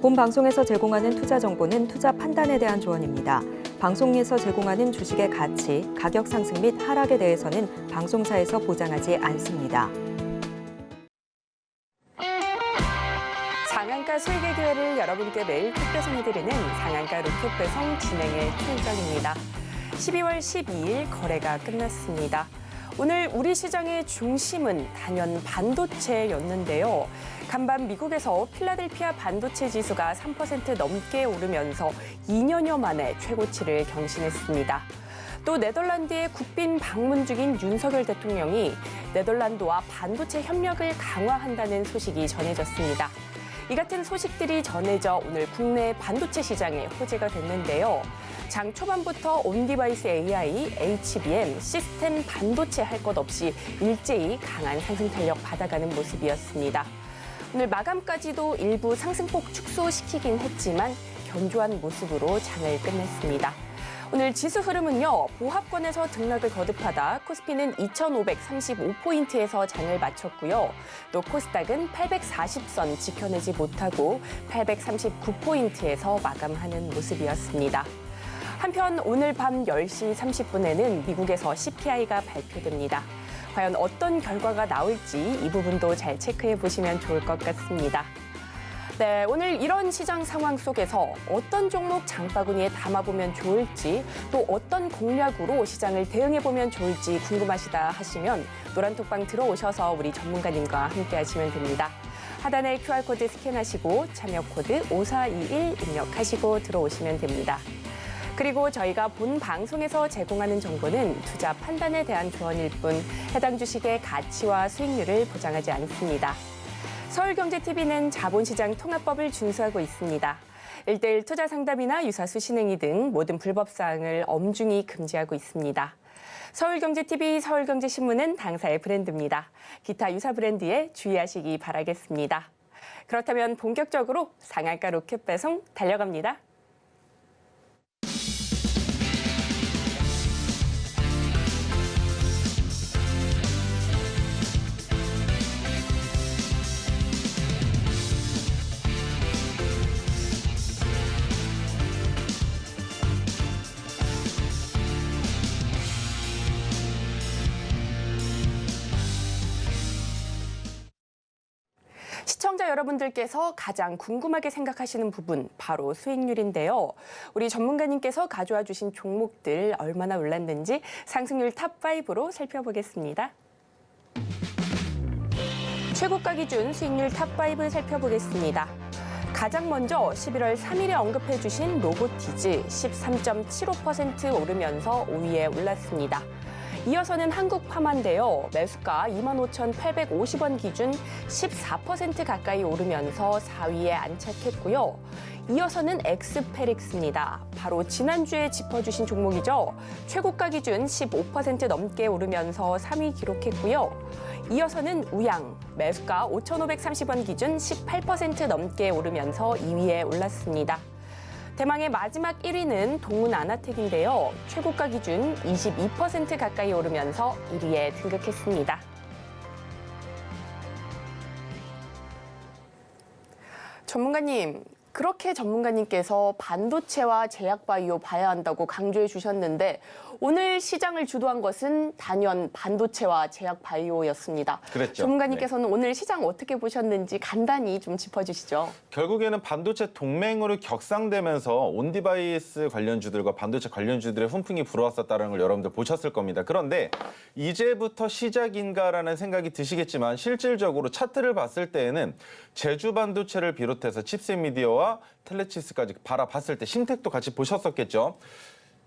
본 방송에서 제공하는 투자 정보는 투자 판단에 대한 조언입니다. 방송에서 제공하는 주식의 가치, 가격 상승 및 하락에 대해서는 방송사에서 보장하지 않습니다. 상한가 수익의 기회를 여러분께 매일 톡 배송해드리는 상한가 로켓 배송 진행의 최희정입니다. 12월 12일 거래가 끝났습니다. 오늘 우리 시장의 중심은 단연 반도체였는데요. 간밤 미국에서 필라델피아 반도체 지수가 3% 넘게 오르면서 2년여 만에 최고치를 경신했습니다. 또 네덜란드에 국빈 방문 중인 윤석열 대통령이 네덜란드와 반도체 협력을 강화한다는 소식이 전해졌습니다. 이 같은 소식들이 전해져 오늘 국내 반도체 시장에 호재가 됐는데요. 장 초반부터 온디바이스 AI, HBM, 시스템 반도체 할 것 없이 일제히 강한 상승 탄력 받아가는 모습이었습니다. 오늘 마감까지도 일부 상승폭 축소시키긴 했지만 견조한 모습으로 장을 끝냈습니다. 오늘 지수 흐름은요, 보합권에서 등락을 거듭하다 코스피는 2,535포인트에서 장을 마쳤고요. 또 코스닥은 840선 지켜내지 못하고 839포인트에서 마감하는 모습이었습니다. 한편 오늘 밤 10시 30분에는 미국에서 CPI가 발표됩니다. 과연 어떤 결과가 나올지 이 부분도 잘 체크해 보시면 좋을 것 같습니다. 네, 오늘 이런 시장 상황 속에서 어떤 종목 장바구니에 담아보면 좋을지 또 어떤 공략으로 시장을 대응해보면 좋을지 궁금하시다 하시면 노란톡방 들어오셔서 우리 전문가님과 함께 하시면 됩니다. 하단에 QR코드 스캔하시고 참여 코드 5421 입력하시고 들어오시면 됩니다. 그리고 저희가 본 방송에서 제공하는 정보는 투자 판단에 대한 조언일 뿐 해당 주식의 가치와 수익률을 보장하지 않습니다. 서울경제TV는 자본시장 통합법을 준수하고 있습니다. 1:1 투자 상담이나 유사수 신행위 등 모든 불법 사항을 엄중히 금지하고 있습니다. 서울경제TV, 서울경제신문은 당사의 브랜드입니다. 기타 유사 브랜드에 주의하시기 바라겠습니다. 그렇다면 본격적으로 상한가 로켓 배송 달려갑니다. 시청자 여러분들께서 가장 궁금하게 생각하시는 부분 바로 수익률인데요. 우리 전문가님께서 가져와 주신 종목들 얼마나 올랐는지 상승률 탑5로 살펴보겠습니다. 최고가 기준 수익률 탑5 살펴보겠습니다. 가장 먼저 11월 3일에 언급해 주신 로보티즈 13.75% 오르면서 5위에 올랐습니다. 이어서는 한국파마인데요. 매수가 25,850원 기준 14% 가까이 오르면서 4위에 안착했고요. 이어서는 엑스페릭스입니다. 바로 지난주에 짚어주신 종목이죠. 최고가 기준 15% 넘게 오르면서 3위 기록했고요. 이어서는 우양, 매수가 5,530원 기준 18% 넘게 오르면서 2위에 올랐습니다. 대망의 마지막 1위는 동훈아나텍인데요. 최고가 기준 22% 가까이 오르면서 1위에 등극했습니다. 전문가님, 그렇게 전문가님께서 반도체와 제약바이오 봐야 한다고 강조해 주셨는데 오늘 시장을 주도한 것은 단연 반도체와 제약바이오였습니다. 그랬죠. 전문가님께서는 오늘 시장 어떻게 보셨는지 간단히 좀 짚어주시죠. 결국에는 반도체 동맹으로 격상되면서 온디바이스 관련주들과 반도체 관련주들의 훈풍이 불어왔었다는 걸 여러분들 보셨을 겁니다. 그런데 이제부터 시작인가라는 생각이 드시겠지만 실질적으로 차트를 봤을 때에는 제주 반도체를 비롯해서 칩셋미디어와 텔레치스까지 바라봤을 때 신택도 같이 보셨었겠죠.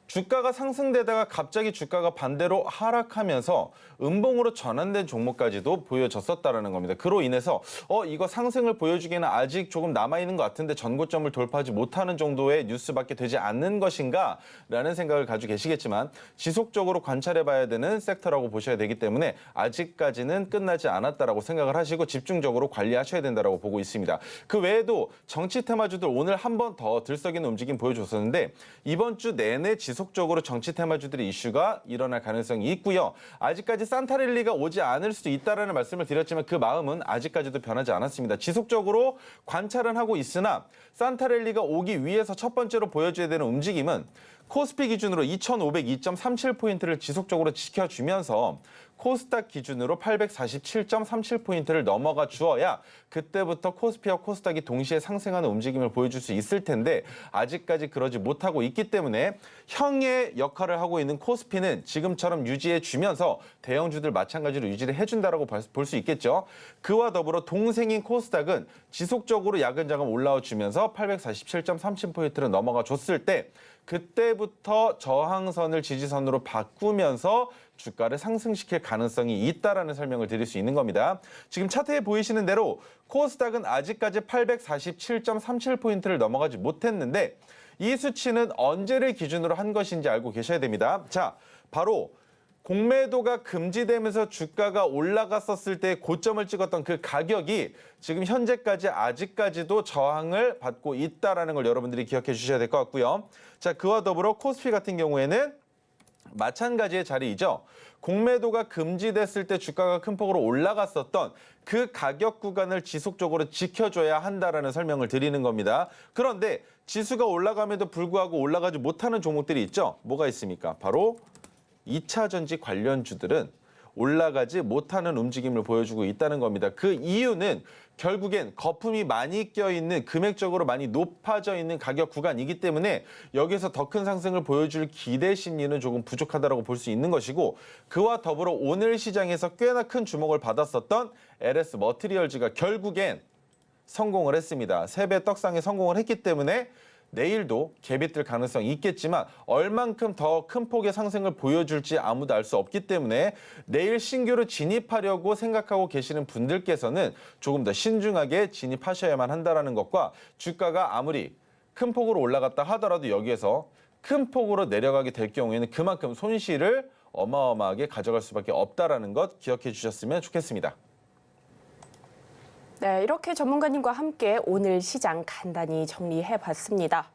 주가가 상승되다가 갑자기 주가가 반대로 하락하면서 음봉으로 전환된 종목까지도 보여졌었다는 겁니다. 그로 인해서 이거 상승을 보여주기에는 아직 조금 남아있는 것 같은데 전고점을 돌파하지 못하는 정도의 뉴스밖에 되지 않는 것인가 라는 생각을 가지고 계시겠지만 지속적으로 관찰해봐야 되는 섹터라고 보셔야 되기 때문에 아직까지는 끝나지 않았다라고 생각을 하시고 집중적으로 관리하셔야 된다고 보고 있습니다. 그 외에도 정치 테마주들 오늘 한 번 더 들썩이는 움직임 보여줬었는데 이번 주 내내 지속 계속적으로 정치 테마주들의 이슈가 일어날 가능성이 있고요. 아직까지 산타랠리가 오지 않을 수도 있다라는 말씀을 드렸지만 그 마음은 아직까지도 변하지 않았습니다. 지속적으로 관찰은 하고 있으나 산타랠리가 오기 위해서 첫 번째로 보여줘야 되는 움직임은 코스피 기준으로 2,502.37포인트를 지속적으로 지켜주면서 코스닥 기준으로 847.37포인트를 넘어가 주어야 그때부터 코스피와 코스닥이 동시에 상승하는 움직임을 보여줄 수 있을 텐데 아직까지 그러지 못하고 있기 때문에 형의 역할을 하고 있는 코스피는 지금처럼 유지해 주면서 대형주들 마찬가지로 유지를 해준다라고 볼 수 있겠죠. 그와 더불어 동생인 코스닥은 지속적으로 야근자금 올라와 주면서 847.30포인트를 넘어가 줬을 때 그때부터 저항선을 지지선으로 바꾸면서 주가를 상승시킬 가능성이 있다라는 설명을 드릴 수 있는 겁니다. 지금 차트에 보이시는 대로 코스닥은 아직까지 847.37포인트를 넘어가지 못했는데 이 수치는 언제를 기준으로 한 것인지 알고 계셔야 됩니다. 자, 바로 공매도가 금지되면서 주가가 올라갔었을 때 고점을 찍었던 그 가격이 지금 현재까지 아직까지도 저항을 받고 있다는 걸 여러분들이 기억해 주셔야 될 것 같고요. 자, 그와 더불어 코스피 같은 경우에는 마찬가지의 자리이죠. 공매도가 금지됐을 때 주가가 큰 폭으로 올라갔었던 그 가격 구간을 지속적으로 지켜줘야 한다라는 설명을 드리는 겁니다. 그런데 지수가 올라감에도 불구하고 올라가지 못하는 종목들이 있죠. 뭐가 있습니까? 바로 2차 전지 관련주들은 올라가지 못하는 움직임을 보여주고 있다는 겁니다. 그 이유는 결국엔 거품이 많이 껴있는 금액적으로 많이 높아져 있는 가격 구간이기 때문에 여기서 더 큰 상승을 보여줄 기대 심리는 조금 부족하다고 볼 수 있는 것이고 그와 더불어 오늘 시장에서 꽤나 큰 주목을 받았었던 LS 머티리얼즈가 결국엔 성공을 했습니다. 3배 떡상에 성공을 했기 때문에 내일도 갭이 뜰 가능성이 있겠지만 얼만큼 더 큰 폭의 상승을 보여줄지 아무도 알 수 없기 때문에 내일 신규로 진입하려고 생각하고 계시는 분들께서는 조금 더 신중하게 진입하셔야만 한다는 것과 주가가 아무리 큰 폭으로 올라갔다 하더라도 여기에서 큰 폭으로 내려가게 될 경우에는 그만큼 손실을 어마어마하게 가져갈 수밖에 없다는 것 기억해 주셨으면 좋겠습니다. 네, 이렇게 전문가님과 함께 오늘 시장 간단히 정리해봤습니다.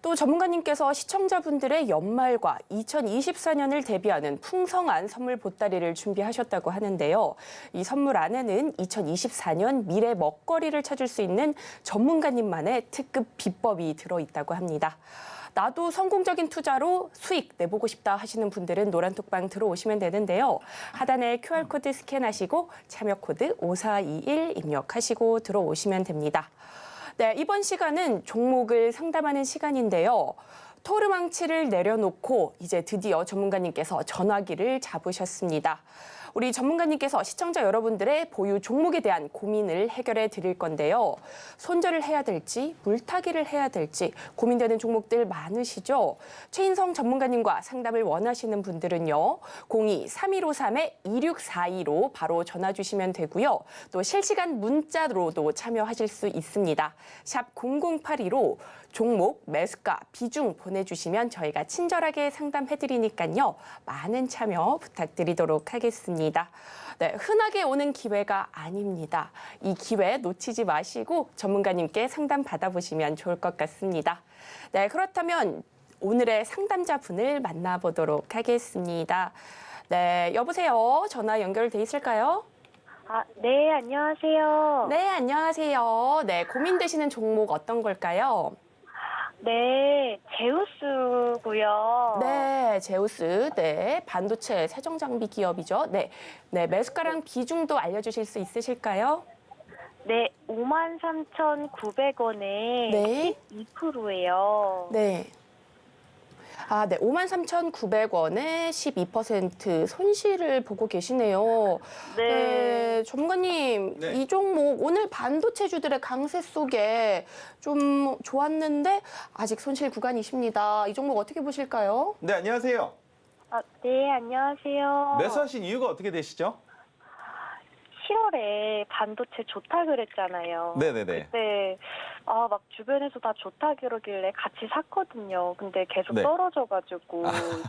또 전문가님께서 시청자분들의 연말과 2024년을 대비하는 풍성한 선물 보따리를 준비하셨다고 하는데요. 이 선물 안에는 2024년 미래 먹거리를 찾을 수 있는 전문가님만의 특급 비법이 들어있다고 합니다. 나도 성공적인 투자로 수익 내보고 싶다 하시는 분들은 노란톡방 들어오시면 되는데요. 하단에 QR코드 스캔하시고 참여 코드 5421 입력하시고 들어오시면 됩니다. 네, 이번 시간은 종목을 상담하는 시간인데요. 토르망치를 내려놓고 이제 드디어 전문가님께서 전화기를 잡으셨습니다. 우리 전문가님께서 시청자 여러분들의 보유 종목에 대한 고민을 해결해 드릴 건데요. 손절을 해야 될지 물타기를 해야 될지 고민되는 종목들 많으시죠? 최인성 전문가님과 상담을 원하시는 분들은요. 02-3153-2642로 바로 전화 주시면 되고요. 또 실시간 문자로도 참여하실 수 있습니다. 샵 0082로 종목, 매수가, 비중 보내주시면 저희가 친절하게 상담해드리니까요. 많은 참여 부탁드리도록 하겠습니다. 네, 흔하게 오는 기회가 아닙니다. 이 기회 놓치지 마시고 전문가님께 상담 받아보시면 좋을 것 같습니다. 네, 그렇다면 오늘의 상담자분을 만나보도록 하겠습니다. 네, 여보세요. 전화 연결돼 있을까요? 네, 안녕하세요. 네, 안녕하세요. 네, 고민되시는 종목 어떤 걸까요? 네, 제우스고요. 네, 제우스. 네, 반도체 세정 장비 기업이죠. 네, 네, 매수가랑 비중도 알려주실 수 있으실까요? 네, 53,900원에 네. 12%예요. 네. 아, 네. 53,900원에 12% 손실을 보고 계시네요. 네. 전문가님, 네. 이 종목 오늘 반도체주들의 강세 속에 좀 좋았는데 아직 손실 구간이십니다. 이 종목 어떻게 보실까요? 네, 안녕하세요. 네, 안녕하세요. 매수하신 이유가 어떻게 되시죠? 7월에 반도체 좋다 그랬잖아요. 네네네. 그때 막 주변에서 다 좋다 그러길래 같이 샀거든요. 근데 계속 네. 떨어져가지고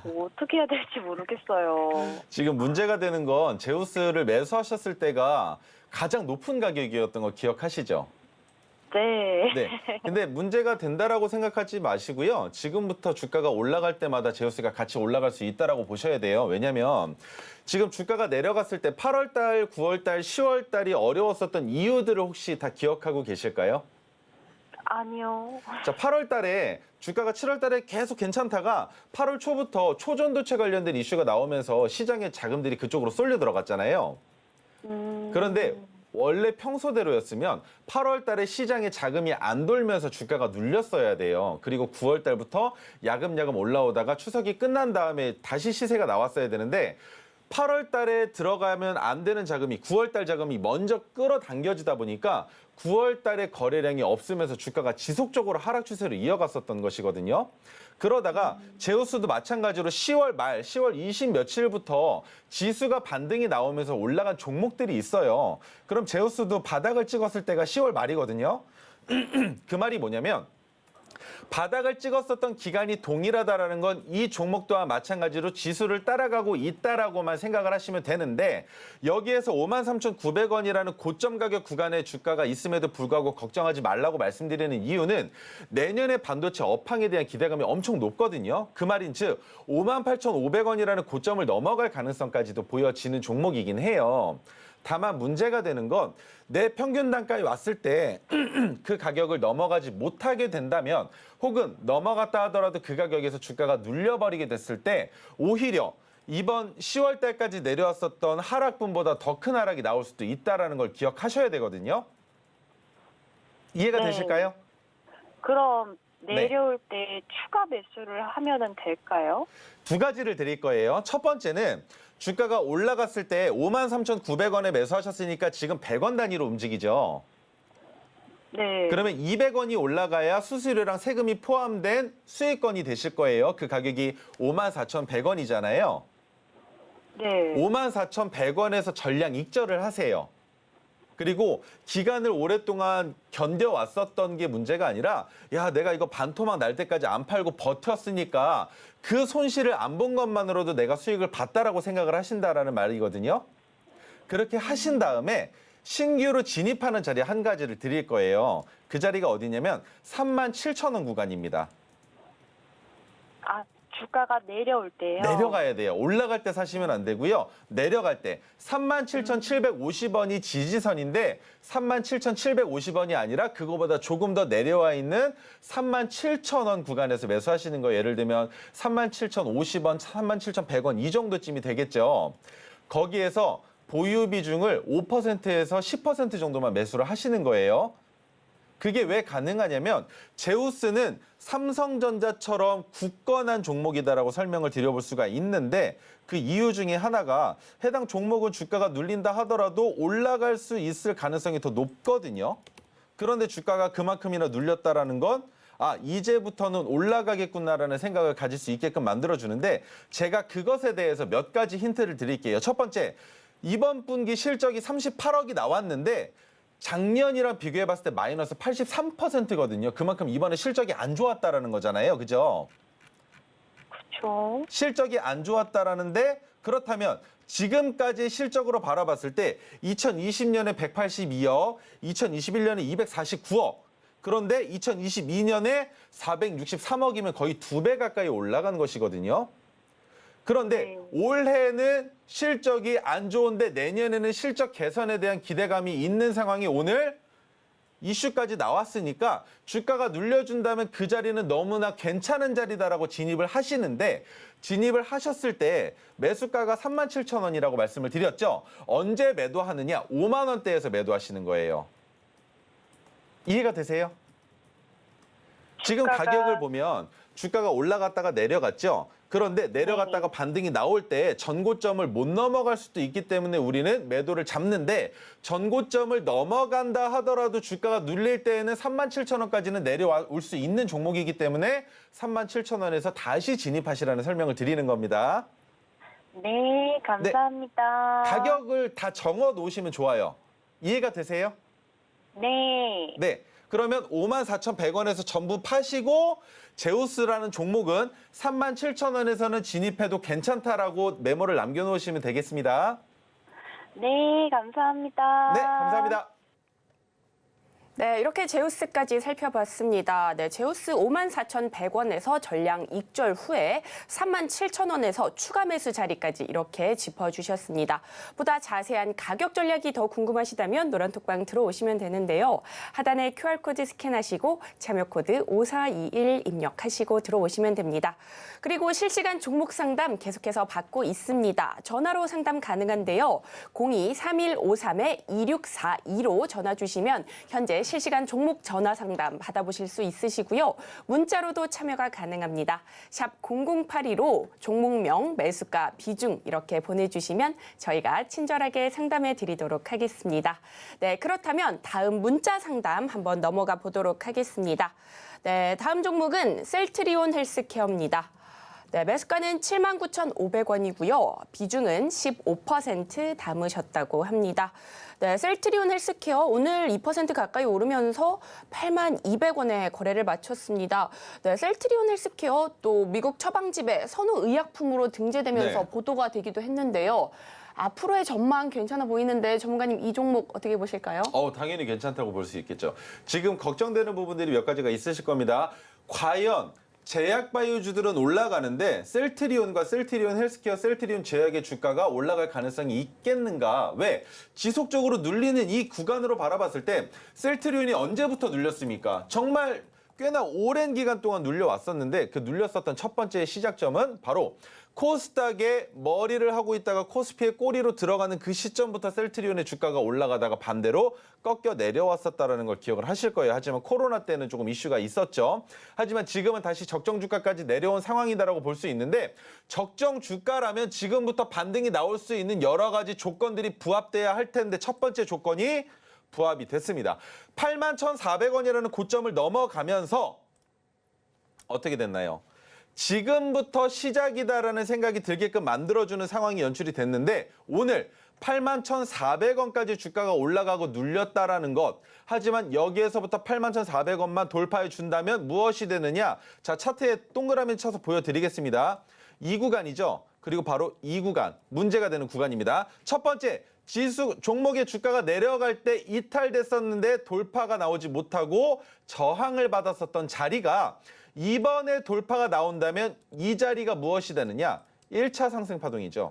뭐 어떻게 해야 될지 모르겠어요. 지금 문제가 되는 건 제우스를 매수하셨을 때가 가장 높은 가격이었던 거 기억하시죠? 네. 네. 근데 문제가 된다라고 생각하지 마시고요. 지금부터 주가가 올라갈 때마다 제우스가 같이 올라갈 수 있다라고 보셔야 돼요. 왜냐하면 지금 주가가 내려갔을 때 8월 달, 9월 달, 10월 달이 어려웠었던 이유들을 혹시 다 기억하고 계실까요? 아니요. 자, 8월 달에 주가가 7월 달에 계속 괜찮다가 8월 초부터 초전도체 관련된 이슈가 나오면서 시장의 자금들이 그쪽으로 쏠려 들어갔잖아요. 그런데 원래 평소대로였으면 8월 달에 시장에 자금이 안 돌면서 주가가 눌렸어야 돼요. 그리고 9월 달부터 야금야금 올라오다가 추석이 끝난 다음에 다시 시세가 나왔어야 되는데 8월 달에 들어가면 안 되는 자금이 9월 달 자금이 먼저 끌어당겨지다 보니까 9월 달에 거래량이 없으면서 주가가 지속적으로 하락 추세로 이어갔었던 것이거든요. 그러다가 제우스도 마찬가지로 10월 말, 10월 20 며칠부터 지수가 반등이 나오면서 올라간 종목들이 있어요. 그럼 제우스도 바닥을 찍었을 때가 10월 말이거든요. 그 말이 뭐냐면 바닥을 찍었었던 기간이 동일하다라는 건 이 종목 또한 마찬가지로 지수를 따라가고 있다라고만 생각을 하시면 되는데 여기에서 53,900원이라는 고점 가격 구간의 주가가 있음에도 불구하고 걱정하지 말라고 말씀드리는 이유는 내년에 반도체 업황에 대한 기대감이 엄청 높거든요. 그 말인즉 58,500원이라는 고점을 넘어갈 가능성까지도 보여지는 종목이긴 해요. 다만 문제가 되는 건 내 평균 단가에 왔을 때 그 가격을 넘어가지 못하게 된다면 혹은 넘어갔다 하더라도 그 가격에서 주가가 눌려버리게 됐을 때 오히려 이번 10월 달까지 내려왔었던 하락분보다 더 큰 하락이 나올 수도 있다는 걸 기억하셔야 되거든요. 이해가 네. 되실까요? 그럼 내려올 때 추가 매수를 하면은 될까요? 두 가지를 드릴 거예요. 첫 번째는 주가가 올라갔을 때 53,900원에 매수하셨으니까 지금 100원 단위로 움직이죠. 네. 그러면 200원이 올라가야 수수료랑 세금이 포함된 수익권이 되실 거예요. 그 가격이 54,100원이잖아요. 네. 54,100원에서 전량 익절을 하세요. 그리고 기간을 오랫동안 견뎌왔었던 게 문제가 아니라 야, 내가 이거 반토막 날 때까지 안 팔고 버텼으니까 그 손실을 안 본 것만으로도 내가 수익을 봤다라고 생각을 하신다라는 말이거든요. 그렇게 하신 다음에 신규로 진입하는 자리 한 가지를 드릴 거예요. 그 자리가 어디냐면 37,000원 구간입니다. 아, 주가가 내려올 때요? 내려가야 돼요. 올라갈 때 사시면 안 되고요. 내려갈 때 37,750원이 지지선인데 37,750원이 아니라 그거보다 조금 더 내려와 있는 37,000원 구간에서 매수하시는 거예요. 예를 들면 37,050원, 37,100원 이 정도쯤이 되겠죠. 거기에서 보유 비중을 5%에서 10% 정도만 매수를 하시는 거예요. 그게 왜 가능하냐면 제우스는 삼성전자처럼 굳건한 종목이다라고 설명을 드려볼 수가 있는데 그 이유 중에 하나가 해당 종목은 주가가 눌린다 하더라도 올라갈 수 있을 가능성이 더 높거든요. 그런데 주가가 그만큼이나 눌렸다라는 건 이제부터는 올라가겠구나라는 생각을 가질 수 있게끔 만들어주는데 제가 그것에 대해서 몇 가지 힌트를 드릴게요. 첫 번째, 이번 분기 실적이 38억이 나왔는데 작년이랑 비교해봤을 때 마이너스 83%거든요. 그만큼 이번에 실적이 안 좋았다라는 거잖아요. 그죠? 그렇죠. 실적이 안 좋았다라는데 그렇다면 지금까지 실적으로 바라봤을 때 2020년에 182억, 2021년에 249억, 그런데 2022년에 463억이면 거의 2배 가까이 올라간 것이거든요. 그런데 올해는 실적이 안 좋은데 내년에는 실적 개선에 대한 기대감이 있는 상황이 오늘 이슈까지 나왔으니까 주가가 눌려준다면 그 자리는 너무나 괜찮은 자리다라고 진입을 하시는데 진입을 하셨을 때 매수가가 37,000원이라고 말씀을 드렸죠. 언제 매도하느냐? 5만 원대에서 매도하시는 거예요. 이해가 되세요? 지금 가격을 보면 주가가 올라갔다가 내려갔죠. 그런데 내려갔다가 반등이 나올 때 전고점을 못 넘어갈 수도 있기 때문에 우리는 매도를 잡는데 전고점을 넘어간다 하더라도 주가가 눌릴 때에는 37,000원까지는 내려올 수 있는 종목이기 때문에 37,000원에서 다시 진입하시라는 설명을 드리는 겁니다. 네, 감사합니다. 가격을 다 정해 놓으시면 좋아요. 이해가 되세요? 네. 네. 그러면 54,100원에서 전부 파시고 제우스라는 종목은 37,000원에서는 진입해도 괜찮다라고 메모를 남겨놓으시면 되겠습니다. 네, 감사합니다. 네, 감사합니다. 네, 이렇게 제우스까지 살펴봤습니다. 네, 제우스 54,100원에서 전량 익절 후에 37,000원에서 추가 매수 자리까지 이렇게 짚어주셨습니다. 보다 자세한 가격 전략이 더 궁금하시다면 노란톡방 들어오시면 되는데요. 하단에 QR코드 스캔하시고 참여 코드 5421 입력하시고 들어오시면 됩니다. 그리고 실시간 종목 상담 계속해서 받고 있습니다. 전화로 상담 가능한데요. 02-3153-2642로 전화 주시면 현재 실시간 종목 전화 상담 받아보실 수 있으시고요. 문자로도 참여가 가능합니다. 샵 0082로 종목명, 매수가, 비중 이렇게 보내주시면 저희가 친절하게 상담해 드리도록 하겠습니다. 네, 그렇다면 다음 문자 상담 한번 넘어가 보도록 하겠습니다. 네, 다음 종목은 셀트리온 헬스케어입니다. 네, 매수가는 79,500원이고요. 비중은 15% 담으셨다고 합니다. 네, 셀트리온 헬스케어 오늘 2% 가까이 오르면서 82,200원에 거래를 마쳤습니다. 네, 셀트리온 헬스케어 또 미국 처방집에 선호 의약품으로 등재되면서 네. 보도가 되기도 했는데요. 앞으로의 전망 괜찮아 보이는데 전문가님 이 종목 어떻게 보실까요? 당연히 괜찮다고 볼 수 있겠죠. 지금 걱정되는 부분들이 몇 가지가 있으실 겁니다. 과연 제약바이오주들은 올라가는데 셀트리온과 셀트리온 헬스케어, 셀트리온 제약의 주가가 올라갈 가능성이 있겠는가? 왜? 지속적으로 눌리는 이 구간으로 바라봤을 때 셀트리온이 언제부터 눌렸습니까? 정말 꽤나 오랜 기간 동안 눌려왔었는데 그 눌렸었던 첫 번째 시작점은 바로 코스닥에 머리를 하고 있다가 코스피의 꼬리로 들어가는 그 시점부터 셀트리온의 주가가 올라가다가 반대로 꺾여 내려왔었다는 걸 기억을 하실 거예요. 하지만 코로나 때는 조금 이슈가 있었죠. 하지만 지금은 다시 적정 주가까지 내려온 상황이다라고 볼 수 있는데 적정 주가라면 지금부터 반등이 나올 수 있는 여러 가지 조건들이 부합돼야 할 텐데 첫 번째 조건이 부합이 됐습니다. 81,400원이라는 고점을 넘어가면서 어떻게 됐나요? 지금부터 시작이다라는 생각이 들게끔 만들어주는 상황이 연출이 됐는데 오늘 81,400원까지 주가가 올라가고 눌렸다라는 것. 하지만 여기에서부터 81,400원만 돌파해 준다면 무엇이 되느냐? 자, 차트에 동그라미 쳐서 보여드리겠습니다. 이 구간이죠. 그리고 바로 이 구간, 문제가 되는 구간입니다. 첫 번째, 지수 종목의 주가가 내려갈 때 이탈됐었는데 돌파가 나오지 못하고 저항을 받았었던 자리가 이번에 돌파가 나온다면 이 자리가 무엇이 되느냐? 1차 상승 파동이죠.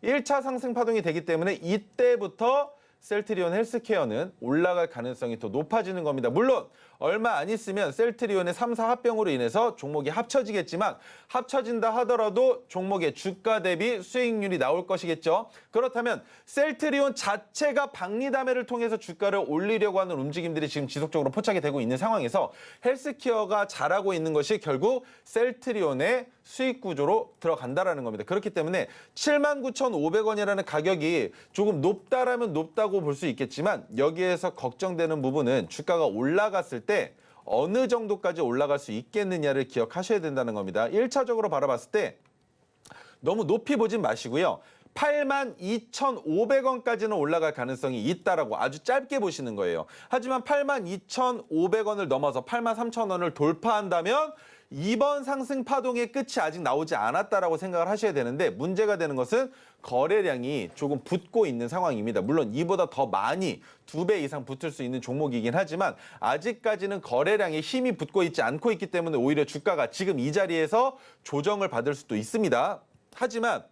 1차 상승 파동이 되기 때문에 이때부터 셀트리온 헬스케어는 올라갈 가능성이 더 높아지는 겁니다. 물론 얼마 안 있으면 셀트리온의 3사 합병으로 인해서 종목이 합쳐지겠지만 합쳐진다 하더라도 종목의 주가 대비 수익률이 나올 것이겠죠. 그렇다면 셀트리온 자체가 박리담회를 통해서 주가를 올리려고 하는 움직임들이 지금 지속적으로 포착이 되고 있는 상황에서 헬스케어가 잘하고 있는 것이 결국 셀트리온의 수익 구조로 들어간다라는 겁니다. 그렇기 때문에 79,500원이라는 가격이 조금 높다라면 높다고 볼 수 있겠지만 여기에서 걱정되는 부분은 주가가 올라갔을 때 어느 정도까지 올라갈 수 있겠느냐를 기억하셔야 된다는 겁니다. 1차적으로 바라봤을 때 너무 높이 보진 마시고요. 82,500원까지는 올라갈 가능성이 있다라고 아주 짧게 보시는 거예요. 하지만 82,500원을 넘어서 83,000원을 돌파한다면 이번 상승 파동의 끝이 아직 나오지 않았다라고 생각을 하셔야 되는데 문제가 되는 것은 거래량이 조금 붙고 있는 상황입니다. 물론 이보다 더 많이 2배 이상 붙을 수 있는 종목이긴 하지만 아직까지는 거래량에 힘이 붙고 있지 않고 있기 때문에 오히려 주가가 지금 이 자리에서 조정을 받을 수도 있습니다. 하지만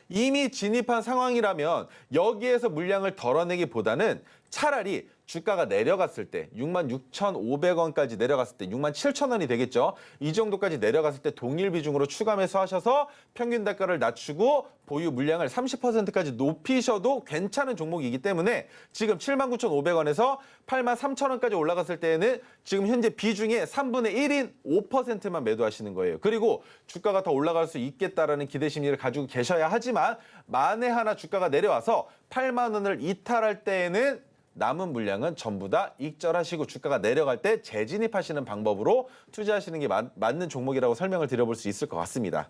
이미 진입한 상황이라면 여기에서 물량을 덜어내기보다는 차라리 주가가 내려갔을 때 66,500원까지 내려갔을 때 67,000원이 되겠죠. 이 정도까지 내려갔을 때 동일 비중으로 추가 매수하셔서 평균 단가를 낮추고 보유 물량을 30%까지 높이셔도 괜찮은 종목이기 때문에 지금 79,500원에서 83,000원까지 올라갔을 때에는 지금 현재 비중의 3분의 1인 5%만 매도하시는 거예요. 그리고 주가가 더 올라갈 수 있겠다라는 기대 심리를 가지고 계셔야 하지만 만에 하나 주가가 내려와서 8만 원을 이탈할 때에는 남은 물량은 전부 다 익절하시고 주가가 내려갈 때 재진입하시는 방법으로 투자하시는 게 맞는 종목이라고 설명을 드려볼 수 있을 것 같습니다.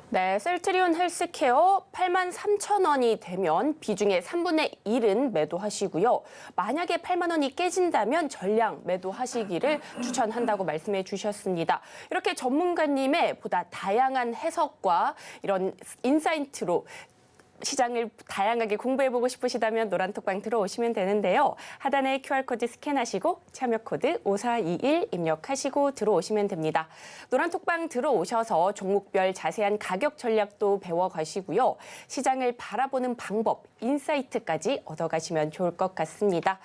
네, 셀트리온 헬스케어 83,000원이 되면 비중의 3분의 1은 매도하시고요. 만약에 8만 원이 깨진다면 전량 매도하시기를 추천한다고 말씀해 주셨습니다. 이렇게 전문가님의 보다 다양한 해석과 이런 인사이트로 시장을 다양하게 공부해보고 싶으시다면 노란톡방 들어오시면 되는데요. 하단에 QR코드 스캔하시고 참여 코드 5421 입력하시고 들어오시면 됩니다. 노란톡방 들어오셔서 종목별 자세한 가격 전략도 배워가시고요. 시장을 바라보는 방법, 인사이트까지 얻어가시면 좋을 것 같습니다.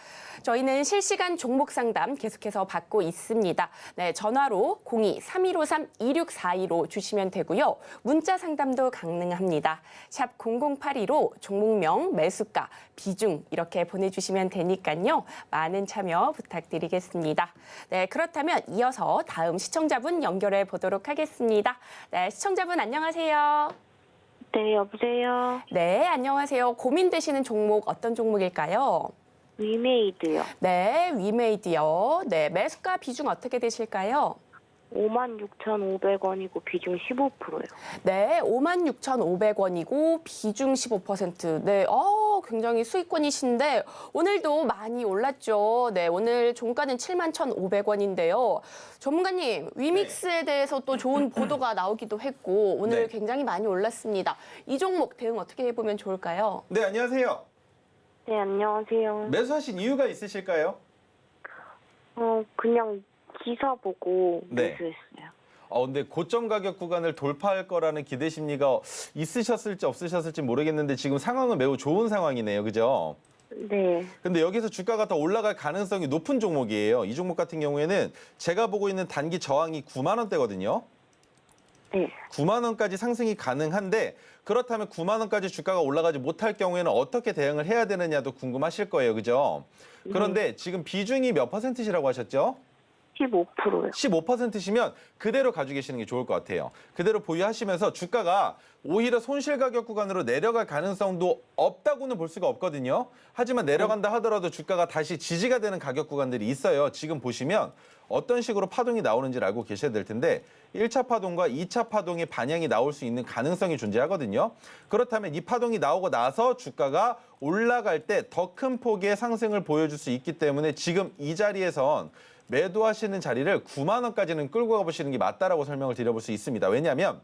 저희는 실시간 종목 상담 계속해서 받고 있습니다. 네, 전화로 02-3153-2642로 주시면 되고요. 문자 상담도 가능합니다. 샵 0082로 종목명, 매수가, 비중 이렇게 보내주시면 되니까요. 많은 참여 부탁드리겠습니다. 네, 그렇다면 이어서 다음 시청자분 연결해 보도록 하겠습니다. 네, 시청자분 안녕하세요. 네, 여보세요. 네, 안녕하세요. 고민되시는 종목 어떤 종목일까요? 위메이드요. 네, 위메이드요. 네, 매수가 비중 어떻게 되실까요? 56,500원이고 비중 15%예요. 네, 56,500원이고 비중 15%. 네, 굉장히 수익권이신데 오늘도 많이 올랐죠. 네, 오늘 종가는 71,500원인데요. 전문가님, 위믹스에 대해서 또 좋은 보도가 나오기도 했고 오늘 네. 굉장히 많이 올랐습니다. 이 종목 대응 어떻게 해보면 좋을까요? 네, 안녕하세요. 네, 안녕하세요. 매수하신 이유가 있으실까요? 그냥 기사 보고 네. 매수했어요. 근데 고점 가격 구간을 돌파할 거라는 기대 심리가 있으셨을지 없으셨을지 모르겠는데 지금 상황은 매우 좋은 상황이네요. 그죠? 네. 근데 여기서 주가가 더 올라갈 가능성이 높은 종목이에요. 이 종목 같은 경우에는 제가 보고 있는 단기 저항이 9만 원대거든요. 네. 9만 원까지 상승이 가능한데 그렇다면 9만 원까지 주가가 올라가지 못할 경우에는 어떻게 대응을 해야 되느냐도 궁금하실 거예요. 그죠? 그런데 지금 비중이 몇 퍼센트시라고 하셨죠? 15%요. 15%시면 그대로 가지고 계시는 게 좋을 것 같아요. 그대로 보유하시면서 주가가 오히려 손실 가격 구간으로 내려갈 가능성도 없다고는 볼 수가 없거든요. 하지만 내려간다 하더라도 주가가 다시 지지가 되는 가격 구간들이 있어요. 지금 보시면 어떤 식으로 파동이 나오는지를 알고 계셔야 될 텐데 1차 파동과 2차 파동의 반향이 나올 수 있는 가능성이 존재하거든요. 그렇다면 이 파동이 나오고 나서 주가가 올라갈 때 더 큰 폭의 상승을 보여줄 수 있기 때문에 지금 이 자리에선 매도하시는 자리를 9만 원까지는 끌고 가보시는 게 맞다라고 설명을 드려볼 수 있습니다. 왜냐하면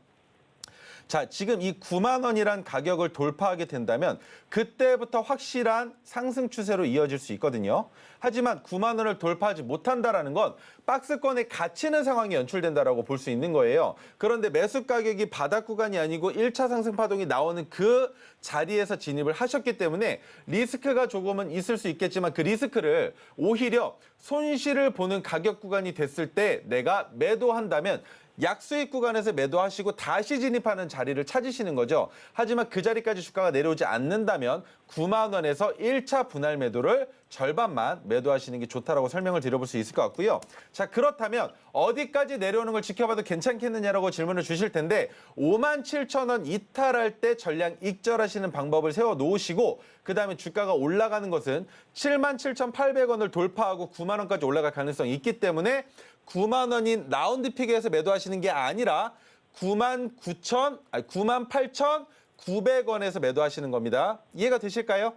자, 지금 이 9만 원이란 가격을 돌파하게 된다면 그때부터 확실한 상승 추세로 이어질 수 있거든요. 하지만 9만 원을 돌파하지 못한다라는 건 박스권에 갇히는 상황이 연출된다라고 볼 수 있는 거예요. 그런데 매수 가격이 바닥 구간이 아니고 1차 상승 파동이 나오는 그 자리에서 진입을 하셨기 때문에 리스크가 조금은 있을 수 있겠지만 그 리스크를 오히려 손실을 보는 가격 구간이 됐을 때 내가 매도한다면 약수익 구간에서 매도하시고 다시 진입하는 자리를 찾으시는 거죠. 하지만 그 자리까지 주가가 내려오지 않는다면 9만 원에서 1차 분할 매도를 절반만 매도하시는 게 좋다라고 설명을 드려볼 수 있을 것 같고요. 자, 그렇다면 어디까지 내려오는 걸 지켜봐도 괜찮겠느냐라고 질문을 주실 텐데 57,000원 이탈할 때 전량 익절하시는 방법을 세워 놓으시고 그다음에 주가가 올라가는 것은 77,800원을 돌파하고 9만 원까지 올라갈 가능성이 있기 때문에 9만 원인 라운드 픽에서 매도하시는 게 아니라 98,900원에서 매도하시는 겁니다. 이해가 되실까요?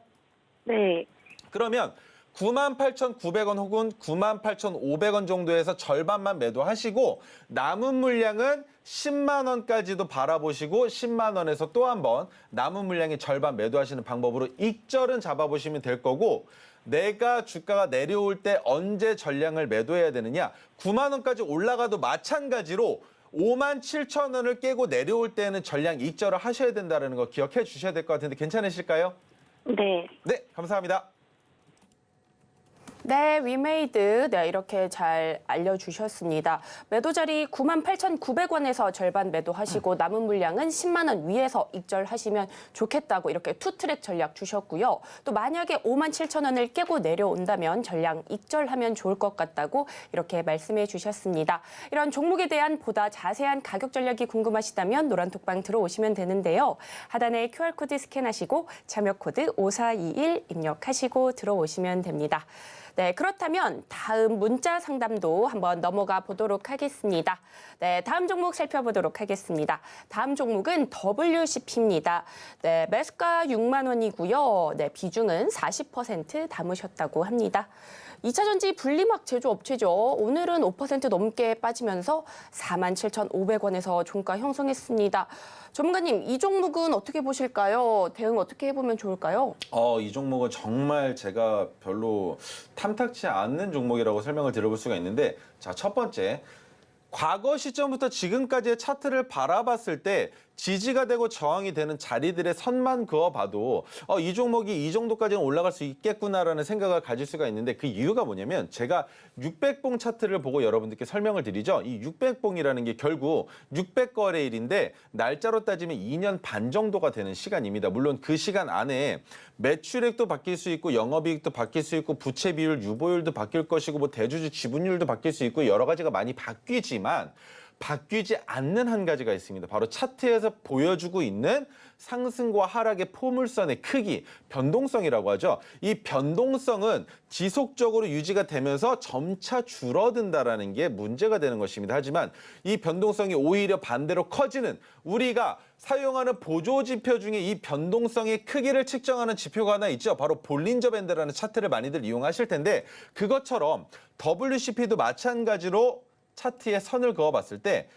네. 그러면 98,900원 혹은 98,500원 정도에서 절반만 매도하시고 남은 물량은 10만 원까지도 바라보시고 10만 원에서 또 한 번 남은 물량의 절반 매도하시는 방법으로 익절은 잡아보시면 될 거고 내가 주가가 내려올 때 언제 전량을 매도해야 되느냐 9만 원까지 올라가도 마찬가지로 57,000원을 깨고 내려올 때는 전량 익절을 하셔야 된다는 거 기억해 주셔야 될 것 같은데 괜찮으실까요? 네. 네, 감사합니다. 네, 위메이드. 네, 이렇게 잘 알려주셨습니다. 매도 자리 98,900원에서 절반 매도하시고 남은 물량은 10만 원 위에서 익절하시면 좋겠다고 이렇게 투트랙 전략 주셨고요. 또 만약에 57,000원을 깨고 내려온다면 전량 익절하면 좋을 것 같다고 이렇게 말씀해 주셨습니다. 이런 종목에 대한 보다 자세한 가격 전략이 궁금하시다면 노란톡방 들어오시면 되는데요. 하단에 QR코드 스캔하시고 참여 코드 5421 입력하시고 들어오시면 됩니다. 네, 그렇다면 다음 문자 상담도 한번 넘어가 보도록 하겠습니다. 네, 다음 종목 살펴보도록 하겠습니다. 다음 종목은 WCP입니다. 네, 매수가 6만 원이고요. 네, 비중은 40% 담으셨다고 합니다. 2차 전지 분리막 제조업체죠. 오늘은 5% 넘게 빠지면서 47,500원에서 종가 형성했습니다. 전문가님, 이 종목은 어떻게 보실까요? 대응 어떻게 해보면 좋을까요? 이 종목은 정말 제가 별로 탐탁치 않는 종목이라고 설명을 드려볼 수가 있는데, 자, 첫 번째. 과거 시점부터 지금까지의 차트를 바라봤을 때 지지가 되고 저항이 되는 자리들의 선만 그어봐도 이 종목이 이 정도까지는 올라갈 수 있겠구나라는 생각을 가질 수가 있는데, 그 이유가 뭐냐면 제가 600봉 차트를 보고 여러분들께 설명을 드리죠. 이 600봉이라는 게 결국 600거래일인데 날짜로 따지면 2년 반 정도가 되는 시간입니다. 물론 그 시간 안에 매출액도 바뀔 수 있고 영업이익도 바뀔 수 있고 부채 비율, 유보율도 바뀔 것이고 뭐 대주주 지분율도 바뀔 수 있고 여러 가지가 많이 바뀌지만 바뀌지 않는 한 가지가 있습니다. 바로 차트에서 보여주고 있는 상승과 하락의 포물선의 크기, 변동성이라고 하죠. 이 변동성은 지속적으로 유지가 되면서 점차 줄어든다라는 게 문제가 되는 것입니다. 하지만 이 변동성이 오히려 반대로 커지는, 우리가 사용하는 보조지표 중에 이 변동성의 크기를 측정하는 지표가 하나 있죠. 바로 볼린저 밴드라는 차트를 많이들 이용하실 텐데, 그것처럼 WCP도 마찬가지로 차트에 선을 그어봤을 때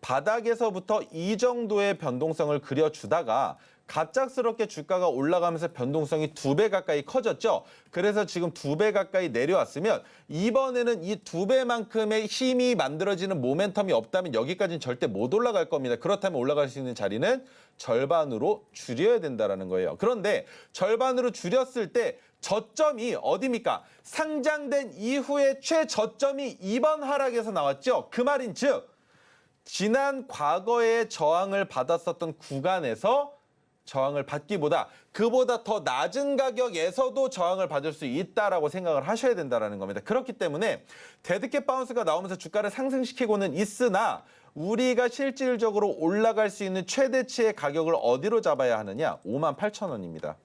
바닥에서부터 이 정도의 변동성을 그려주다가 갑작스럽게 주가가 올라가면서 변동성이 2배 가까이 커졌죠. 그래서 지금 2배 가까이 내려왔으면 이번에는 이 2배만큼의 힘이 만들어지는 모멘텀이 없다면 여기까지는 절대 못 올라갈 겁니다. 그렇다면 올라갈 수 있는 자리는 절반으로 줄여야 된다는 거예요. 그런데 절반으로 줄였을 때 저점이 어디입니까? 상장된 이후에 최저점이 이번 하락에서 나왔죠. 그 말인즉 지난 과거에 저항을 받았었던 구간에서 저항을 받기보다 그보다 더 낮은 가격에서도 저항을 받을 수 있다라고 생각을 하셔야 된다는 겁니다. 그렇기 때문에 데드캣 바운스가 나오면서 주가를 상승시키고는 있으나 우리가 실질적으로 올라갈 수 있는 최대치의 가격을 어디로 잡아야 하느냐? 58,000원입니다.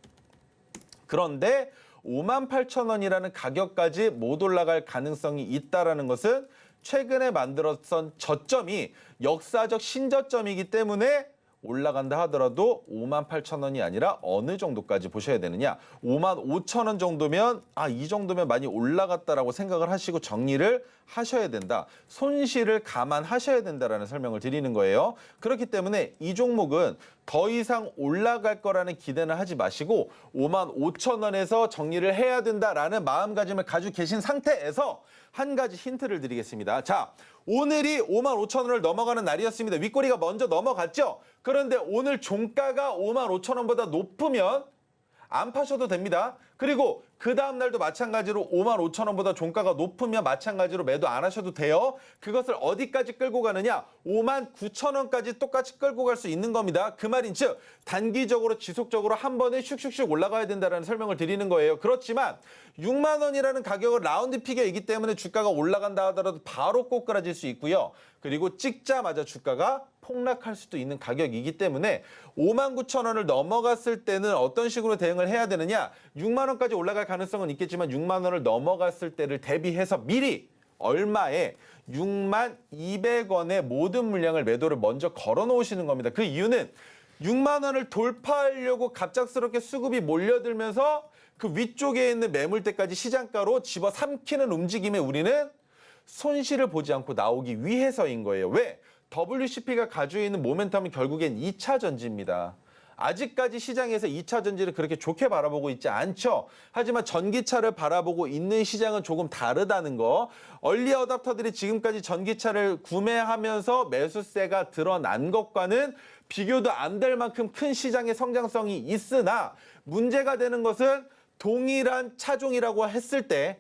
그런데 58,000원이라는 가격까지 못 올라갈 가능성이 있다는 것은 최근에 만들었던 저점이 역사적 신저점이기 때문에 올라간다 하더라도 58,000원이 아니라 어느 정도까지 보셔야 되느냐? 55,000원 정도면 이 정도면 많이 올라갔다라고 생각을 하시고 정리를 하셔야 된다. 손실을 감안하셔야 된다라는 설명을 드리는 거예요. 그렇기 때문에 이 종목은 더 이상 올라갈 거라는 기대는 하지 마시고 55,000원에서 정리를 해야 된다라는 마음가짐을 가지고 계신 상태에서 한 가지 힌트를 드리겠습니다. 자, 오늘이 55,000원을 넘어가는 날이었습니다. 윗꼬리가 먼저 넘어갔죠? 그런데 오늘 종가가 55,000원보다 높으면 안 파셔도 됩니다. 그리고 그 다음 날도 마찬가지로 55,000원보다 종가가 높으면 마찬가지로 매도 안 하셔도 돼요. 그것을 어디까지 끌고 가느냐? 59,000원까지 똑같이 끌고 갈 수 있는 겁니다. 그 말인즉 단기적으로 지속적으로 한 번에 슉슉슉 올라가야 된다는 설명을 드리는 거예요. 그렇지만 6만 원이라는 가격은 라운드 피겨이기 때문에 주가가 올라간다 하더라도 바로 꼬꾸라질 수 있고요. 그리고 찍자마자 주가가 폭락할 수도 있는 가격이기 때문에 59,000원을 넘어갔을 때는 어떤 식으로 대응을 해야 되느냐? 6만 원까지 올라갈 가능성은 있겠지만 6만 원을 넘어갔을 때를 대비해서 미리 얼마에 6만 200원의 모든 물량을 매도를 먼저 걸어 놓으시는 겁니다. 그 이유는 6만 원을 돌파하려고 갑작스럽게 수급이 몰려들면서 그 위쪽에 있는 매물대까지 시장가로 집어삼키는 움직임에 우리는 손실을 보지 않고 나오기 위해서인 거예요. 왜? WCP가 가지고 있는 모멘텀은 결국엔 2차 전지입니다. 아직까지 시장에서 2차 전지를 그렇게 좋게 바라보고 있지 않죠. 하지만 전기차를 바라보고 있는 시장은 조금 다르다는 거. 얼리 어답터들이 지금까지 전기차를 구매하면서 매수세가 드러난 것과는 비교도 안 될 만큼 큰 시장의 성장성이 있으나 문제가 되는 것은 동일한 차종이라고 했을 때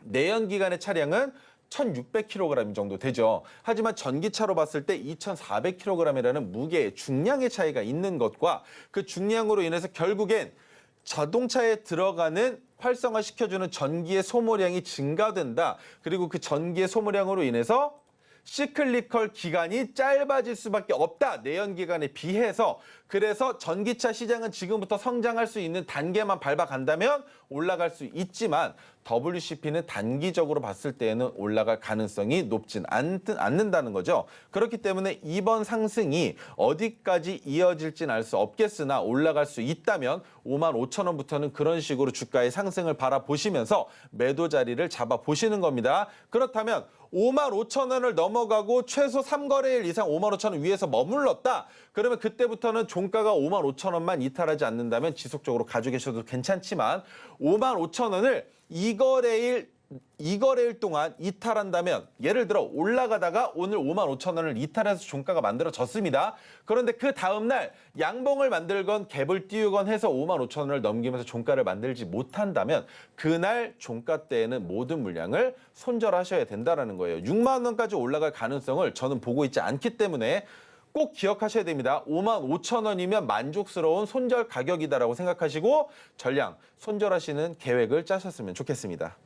내연기관의 차량은 1,600kg 정도 되죠. 하지만 전기차로 봤을 때 2,400kg이라는 무게, 중량의 차이가 있는 것과 그 중량으로 인해서 결국엔 자동차에 들어가는 활성화시켜주는 전기의 소모량이 증가된다. 그리고 그 전기의 소모량으로 인해서 시클리컬 기간이 짧아질 수밖에 없다. 내연기관에 비해서. 그래서 전기차 시장은 지금부터 성장할 수 있는 단계만 밟아간다면 올라갈 수 있지만 WCP는 단기적으로 봤을 때에는 올라갈 가능성이 높진 않는다는 거죠. 그렇기 때문에 이번 상승이 어디까지 이어질지는 알 수 없겠으나 올라갈 수 있다면 55,000원부터는 그런 식으로 주가의 상승을 바라보시면서 매도 자리를 잡아보시는 겁니다. 그렇다면 55,000원을 넘어가고 최소 3거래일 이상 55,000원 위에서 머물렀다. 그러면 그때부터는 종가가 55,000원만 이탈하지 않는다면 지속적으로 가지고 계셔도 괜찮지만 55,000원을 2거래일 동안 이탈한다면 예를 들어 올라가다가 오늘 55,000원을 이탈해서 종가가 만들어졌습니다. 그런데 그 다음날 양봉을 만들건 갭을 띄우건 해서 55,000원을 넘기면서 종가를 만들지 못한다면 그날 종가 때에는 모든 물량을 손절하셔야 된다는 거예요. 6만 원까지 올라갈 가능성을 저는 보고 있지 않기 때문에 꼭 기억하셔야 됩니다. 55,000원이면 만족스러운 손절 가격이다라고 생각하시고 전량 손절하시는 계획을 짜셨으면 좋겠습니다.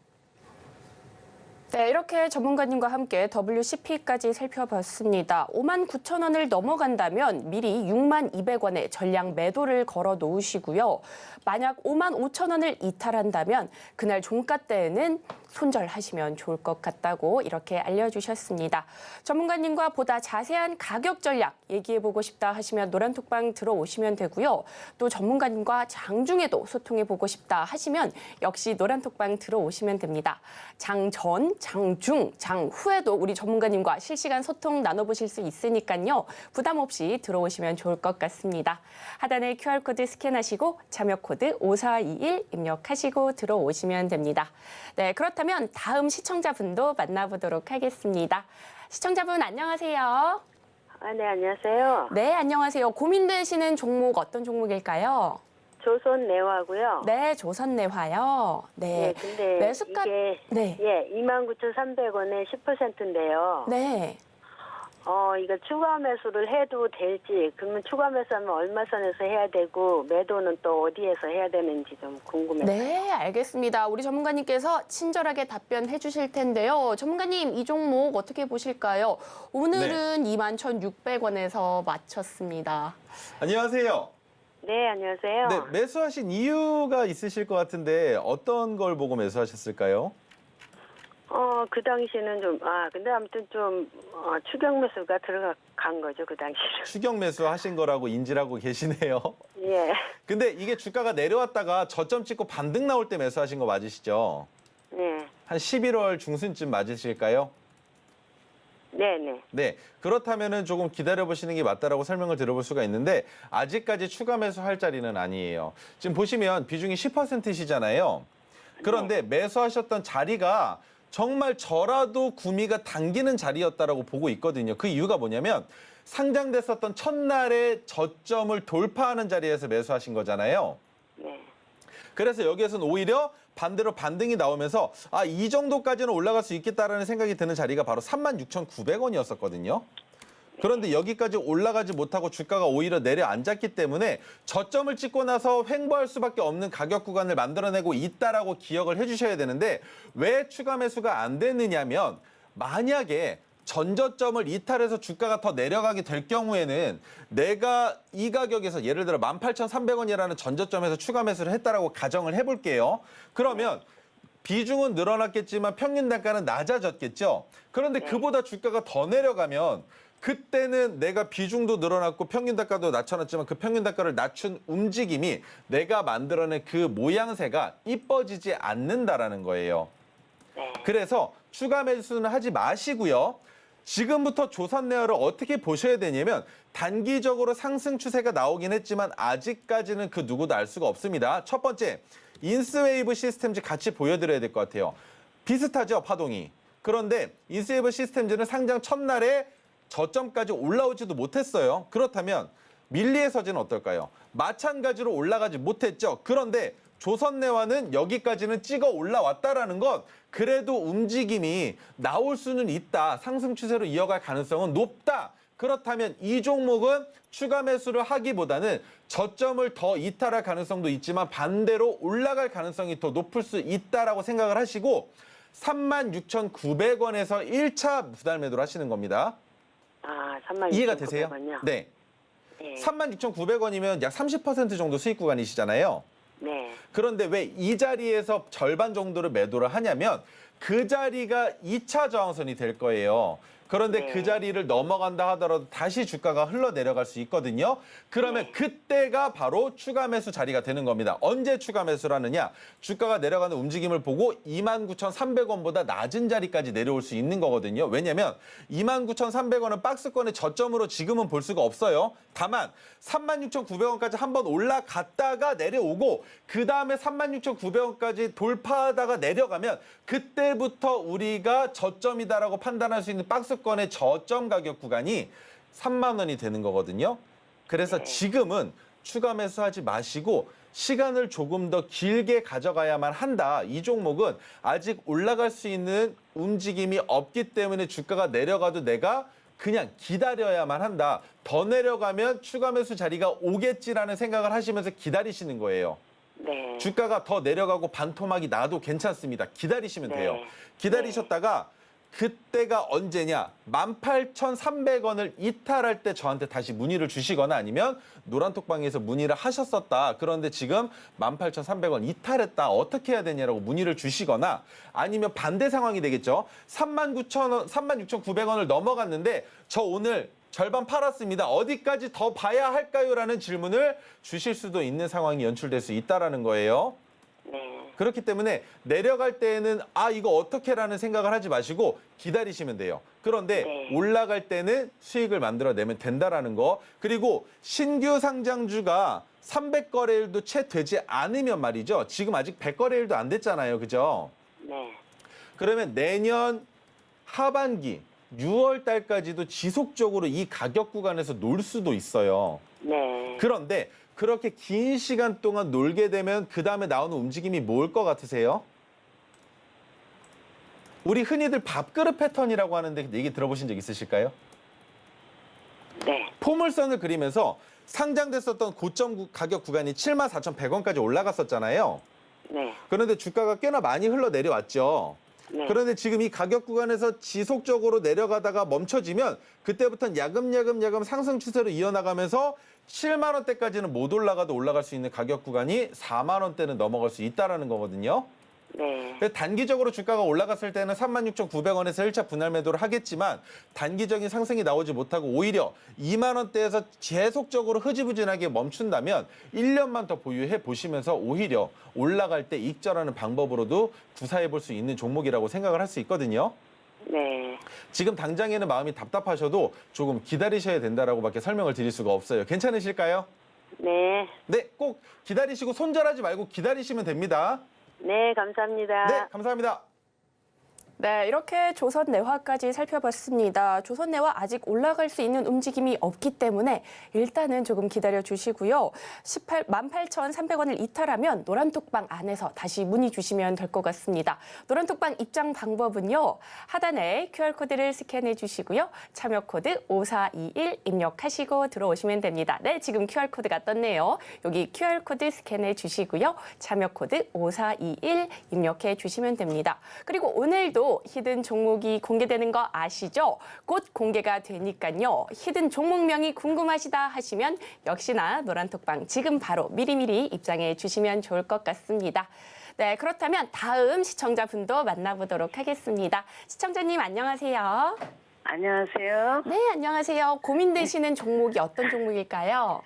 네, 이렇게 전문가님과 함께 WCP까지 살펴봤습니다. 59,000원을 넘어간다면 미리 62,200원에 전량 매도를 걸어 놓으시고요. 만약 55,000원을 이탈한다면 그날 종가 때에는 손절하시면 좋을 것 같다고 이렇게 알려주셨습니다. 전문가님과 보다 자세한 가격 전략 얘기해보고 싶다 하시면 노란톡방 들어오시면 되고요. 또 전문가님과 장중에도 소통해보고 싶다 하시면 역시 노란톡방 들어오시면 됩니다. 장전, 장중, 장후에도 우리 전문가님과 실시간 소통 나눠보실 수 있으니까요. 부담 없이 들어오시면 좋을 것 같습니다. 하단에 QR코드 스캔하시고 참여 코드 5421 입력하시고 들어오시면 됩니다. 네, 그렇다면 다음 시청자분도 만나보도록 하겠습니다. 시청자분 안녕하세요. 네, 안녕하세요. 네, 안녕하세요. 고민되시는 종목 어떤 종목일까요? 조선내화고요. 네, 조선내화요. 네, 근데 매수가 이게 네. 29,300원에 10%인데요. 네. 이거 추가 매수를 해도 될지, 그러면 추가 매수하면 얼마 선에서 해야 되고 매도는 또 어디에서 해야 되는지 좀 궁금해요. 네, 알겠습니다. 우리 전문가님께서 친절하게 답변해 주실 텐데요. 전문가님, 이 종목 어떻게 보실까요? 오늘은 21,600원에서 마쳤습니다. 안녕하세요. 네, 안녕하세요. 네, 매수하신 이유가 있으실 것 같은데 어떤 걸 보고 매수하셨을까요? 그 당시에는 근데 아무튼 좀 추격 매수가 들어간 거죠, 그 당시에. 추격 매수하신 거라고 인지를 하고 계시네요. 예. 근데 이게 주가가 내려왔다가 저점 찍고 반등 나올 때 매수하신 거 맞으시죠? 네. 한 11월 중순쯤 맞으실까요? 네네. 네, 그렇다면은 조금 기다려보시는 게 맞다라고 설명을 드려볼 수가 있는데 아직까지 추가 매수할 자리는 아니에요. 지금 보시면 비중이 10%시잖아요. 그런데 매수하셨던 자리가 정말 저라도 구미가 당기는 자리였다라고 보고 있거든요. 그 이유가 뭐냐면 상장됐었던 첫날의 저점을 돌파하는 자리에서 매수하신 거잖아요. 네. 그래서 여기에서는 오히려 반대로 반등이 나오면서 이 정도까지는 올라갈 수 있겠다라는 생각이 드는 자리가 바로 36,900원이었었거든요. 그런데 여기까지 올라가지 못하고 주가가 오히려 내려앉았기 때문에 저점을 찍고 나서 횡보할 수밖에 없는 가격 구간을 만들어내고 있다라고 기억을 해주셔야 되는데 왜 추가 매수가 안 됐느냐면 만약에 전저점을 이탈해서 주가가 더 내려가게 될 경우에는 내가 이 가격에서 예를 들어 18,300원이라는 전저점에서 추가 매수를 했다라고 가정을 해볼게요. 그러면 비중은 늘어났겠지만 평균 단가는 낮아졌겠죠. 그런데 그보다 주가가 더 내려가면 그때는 내가 비중도 늘어났고 평균 단가도 낮춰놨지만 그 평균 단가를 낮춘 움직임이 내가 만들어낸 그 모양새가 이뻐지지 않는다라는 거예요. 네. 그래서 추가 매수는 하지 마시고요. 지금부터 조선내화를 어떻게 보셔야 되냐면 단기적으로 상승 추세가 나오긴 했지만 아직까지는 그 누구도 알 수가 없습니다. 첫 번째, 인스웨이브 시스템즈 같이 보여드려야 될 것 같아요. 비슷하죠, 파동이. 그런데 인스웨이브 시스템즈는 상장 첫날에 저점까지 올라오지도 못했어요. 그렇다면 밀리의 서지는 어떨까요? 마찬가지로 올라가지 못했죠. 그런데 조선내화는 여기까지는 찍어 올라왔다라는 건 그래도 움직임이 나올 수는 있다. 상승 추세로 이어갈 가능성은 높다. 그렇다면 이 종목은 추가 매수를 하기보다는 저점을 더 이탈할 가능성도 있지만 반대로 올라갈 가능성이 더 높을 수 있다라고 생각을 하시고 36,900원에서 1차 부달 매도를 하시는 겁니다. 36,900원이요? 이해가 되세요? 네. 네. 36,900원이면 약 30% 정도 수익 구간이시잖아요. 네. 그런데 왜 이 자리에서 절반 정도를 매도를 하냐면 그 자리가 2차 저항선이 될 거예요. 그런데 네. 그 자리를 넘어간다 하더라도 다시 주가가 흘러내려갈 수 있거든요. 그러면 네. 그때가 바로 추가 매수 자리가 되는 겁니다. 언제 추가 매수를 하느냐? 주가가 내려가는 움직임을 보고 29,300원보다 낮은 자리까지 내려올 수 있는 거거든요. 왜냐하면 29,300원은 박스권의 저점으로 지금은 볼 수가 없어요. 다만 36,900원까지 한번 올라갔다가 내려오고 그 다음에 36,900원까지 돌파하다가 내려가면 그때부터 우리가 저점이다라고 판단할 수 있는 박스권의 저점 가격 구간이 3만 원이 되는 거거든요. 그래서 지금은 추가 매수하지 마시고 시간을 조금 더 길게 가져가야만 한다. 이 종목은 아직 올라갈 수 있는 움직임이 없기 때문에 주가가 내려가도 내가 그냥 기다려야만 한다. 더 내려가면 추가 매수 자리가 오겠지라는 생각을 하시면서 기다리시는 거예요. 네. 주가가 더 내려가고 반토막이 나도 괜찮습니다. 기다리시면 돼요. 네. 기다리셨다가 그때가 언제냐? 18,300원을 이탈할 때 저한테 다시 문의를 주시거나 아니면 노란톡방에서 문의를 하셨었다. 그런데 지금 18,300원 이탈했다. 어떻게 해야 되냐라고 문의를 주시거나 아니면 반대 상황이 되겠죠. 39,000원, 36,900원을 넘어갔는데 저 오늘 절반 팔았습니다. 어디까지 더 봐야 할까요? 라는 질문을 주실 수도 있는 상황이 연출될 수 있다는 거예요. 네. 그렇기 때문에 내려갈 때는 이거 어떻게라는 생각을 하지 마시고 기다리시면 돼요. 그런데 네. 올라갈 때는 수익을 만들어내면 된다라는 거. 그리고 신규 상장주가 300거래일도 채 되지 않으면 말이죠. 지금 아직 100거래일도 안 됐잖아요. 그죠? 네. 그러면 내년 하반기 6월 달까지도 지속적으로 이 가격 구간에서 놀 수도 있어요. 네. 그런데 그렇게 긴 시간 동안 놀게 되면 그 다음에 나오는 움직임이 뭘 것 같으세요? 우리 흔히들 밥그릇 패턴이라고 하는데 얘기 들어보신 적 있으실까요? 네. 포물선을 그리면서 상장됐었던 고점 가격 구간이 74,100원까지 올라갔었잖아요. 네. 그런데 주가가 꽤나 많이 흘러내려왔죠. 네. 그런데 지금 이 가격 구간에서 지속적으로 내려가다가 멈춰지면 그때부터는 야금야금 상승 추세로 이어나가면서 7만 원대까지는 못 올라가도 올라갈 수 있는 가격 구간이 4만 원대는 넘어갈 수 있다는 거거든요. 네. 단기적으로 주가가 올라갔을 때는 36,900원에서 1차 분할 매도를 하겠지만 단기적인 상승이 나오지 못하고 오히려 2만 원대에서 계속적으로 흐지부진하게 멈춘다면 1년만 더 보유해 보시면서 오히려 올라갈 때 익절하는 방법으로도 구사해 볼 수 있는 종목이라고 생각을 할 수 있거든요. 네. 지금 당장에는 마음이 답답하셔도 조금 기다리셔야 된다라고밖에 설명을 드릴 수가 없어요. 괜찮으실까요? 네. 네, 꼭 기다리시고 손절하지 말고 기다리시면 됩니다. 네, 감사합니다. 네, 감사합니다. 네, 이렇게 조선내화까지 살펴봤습니다. 조선내화 아직 올라갈 수 있는 움직임이 없기 때문에 일단은 조금 기다려 주시고요. 18,300원을 이탈하면 노란톡방 안에서 다시 문의 주시면 될 것 같습니다. 노란톡방 입장 방법은요. 하단에 QR코드를 스캔해 주시고요. 참여코드 5421 입력하시고 들어오시면 됩니다. 네, 지금 QR코드가 떴네요. 여기 QR코드 스캔해 주시고요. 참여코드 5421 입력해 주시면 됩니다. 그리고 오늘도 히든 종목이 공개되는 거 아시죠? 곧 공개가 되니까요. 히든 종목명이 궁금하시다 하시면 역시나 노란톡방 지금 바로 미리미리 입장해 주시면 좋을 것 같습니다. 네, 그렇다면 다음 시청자분도 만나보도록 하겠습니다. 시청자님 안녕하세요. 안녕하세요. 네, 안녕하세요. 고민되시는 종목이 어떤 종목일까요?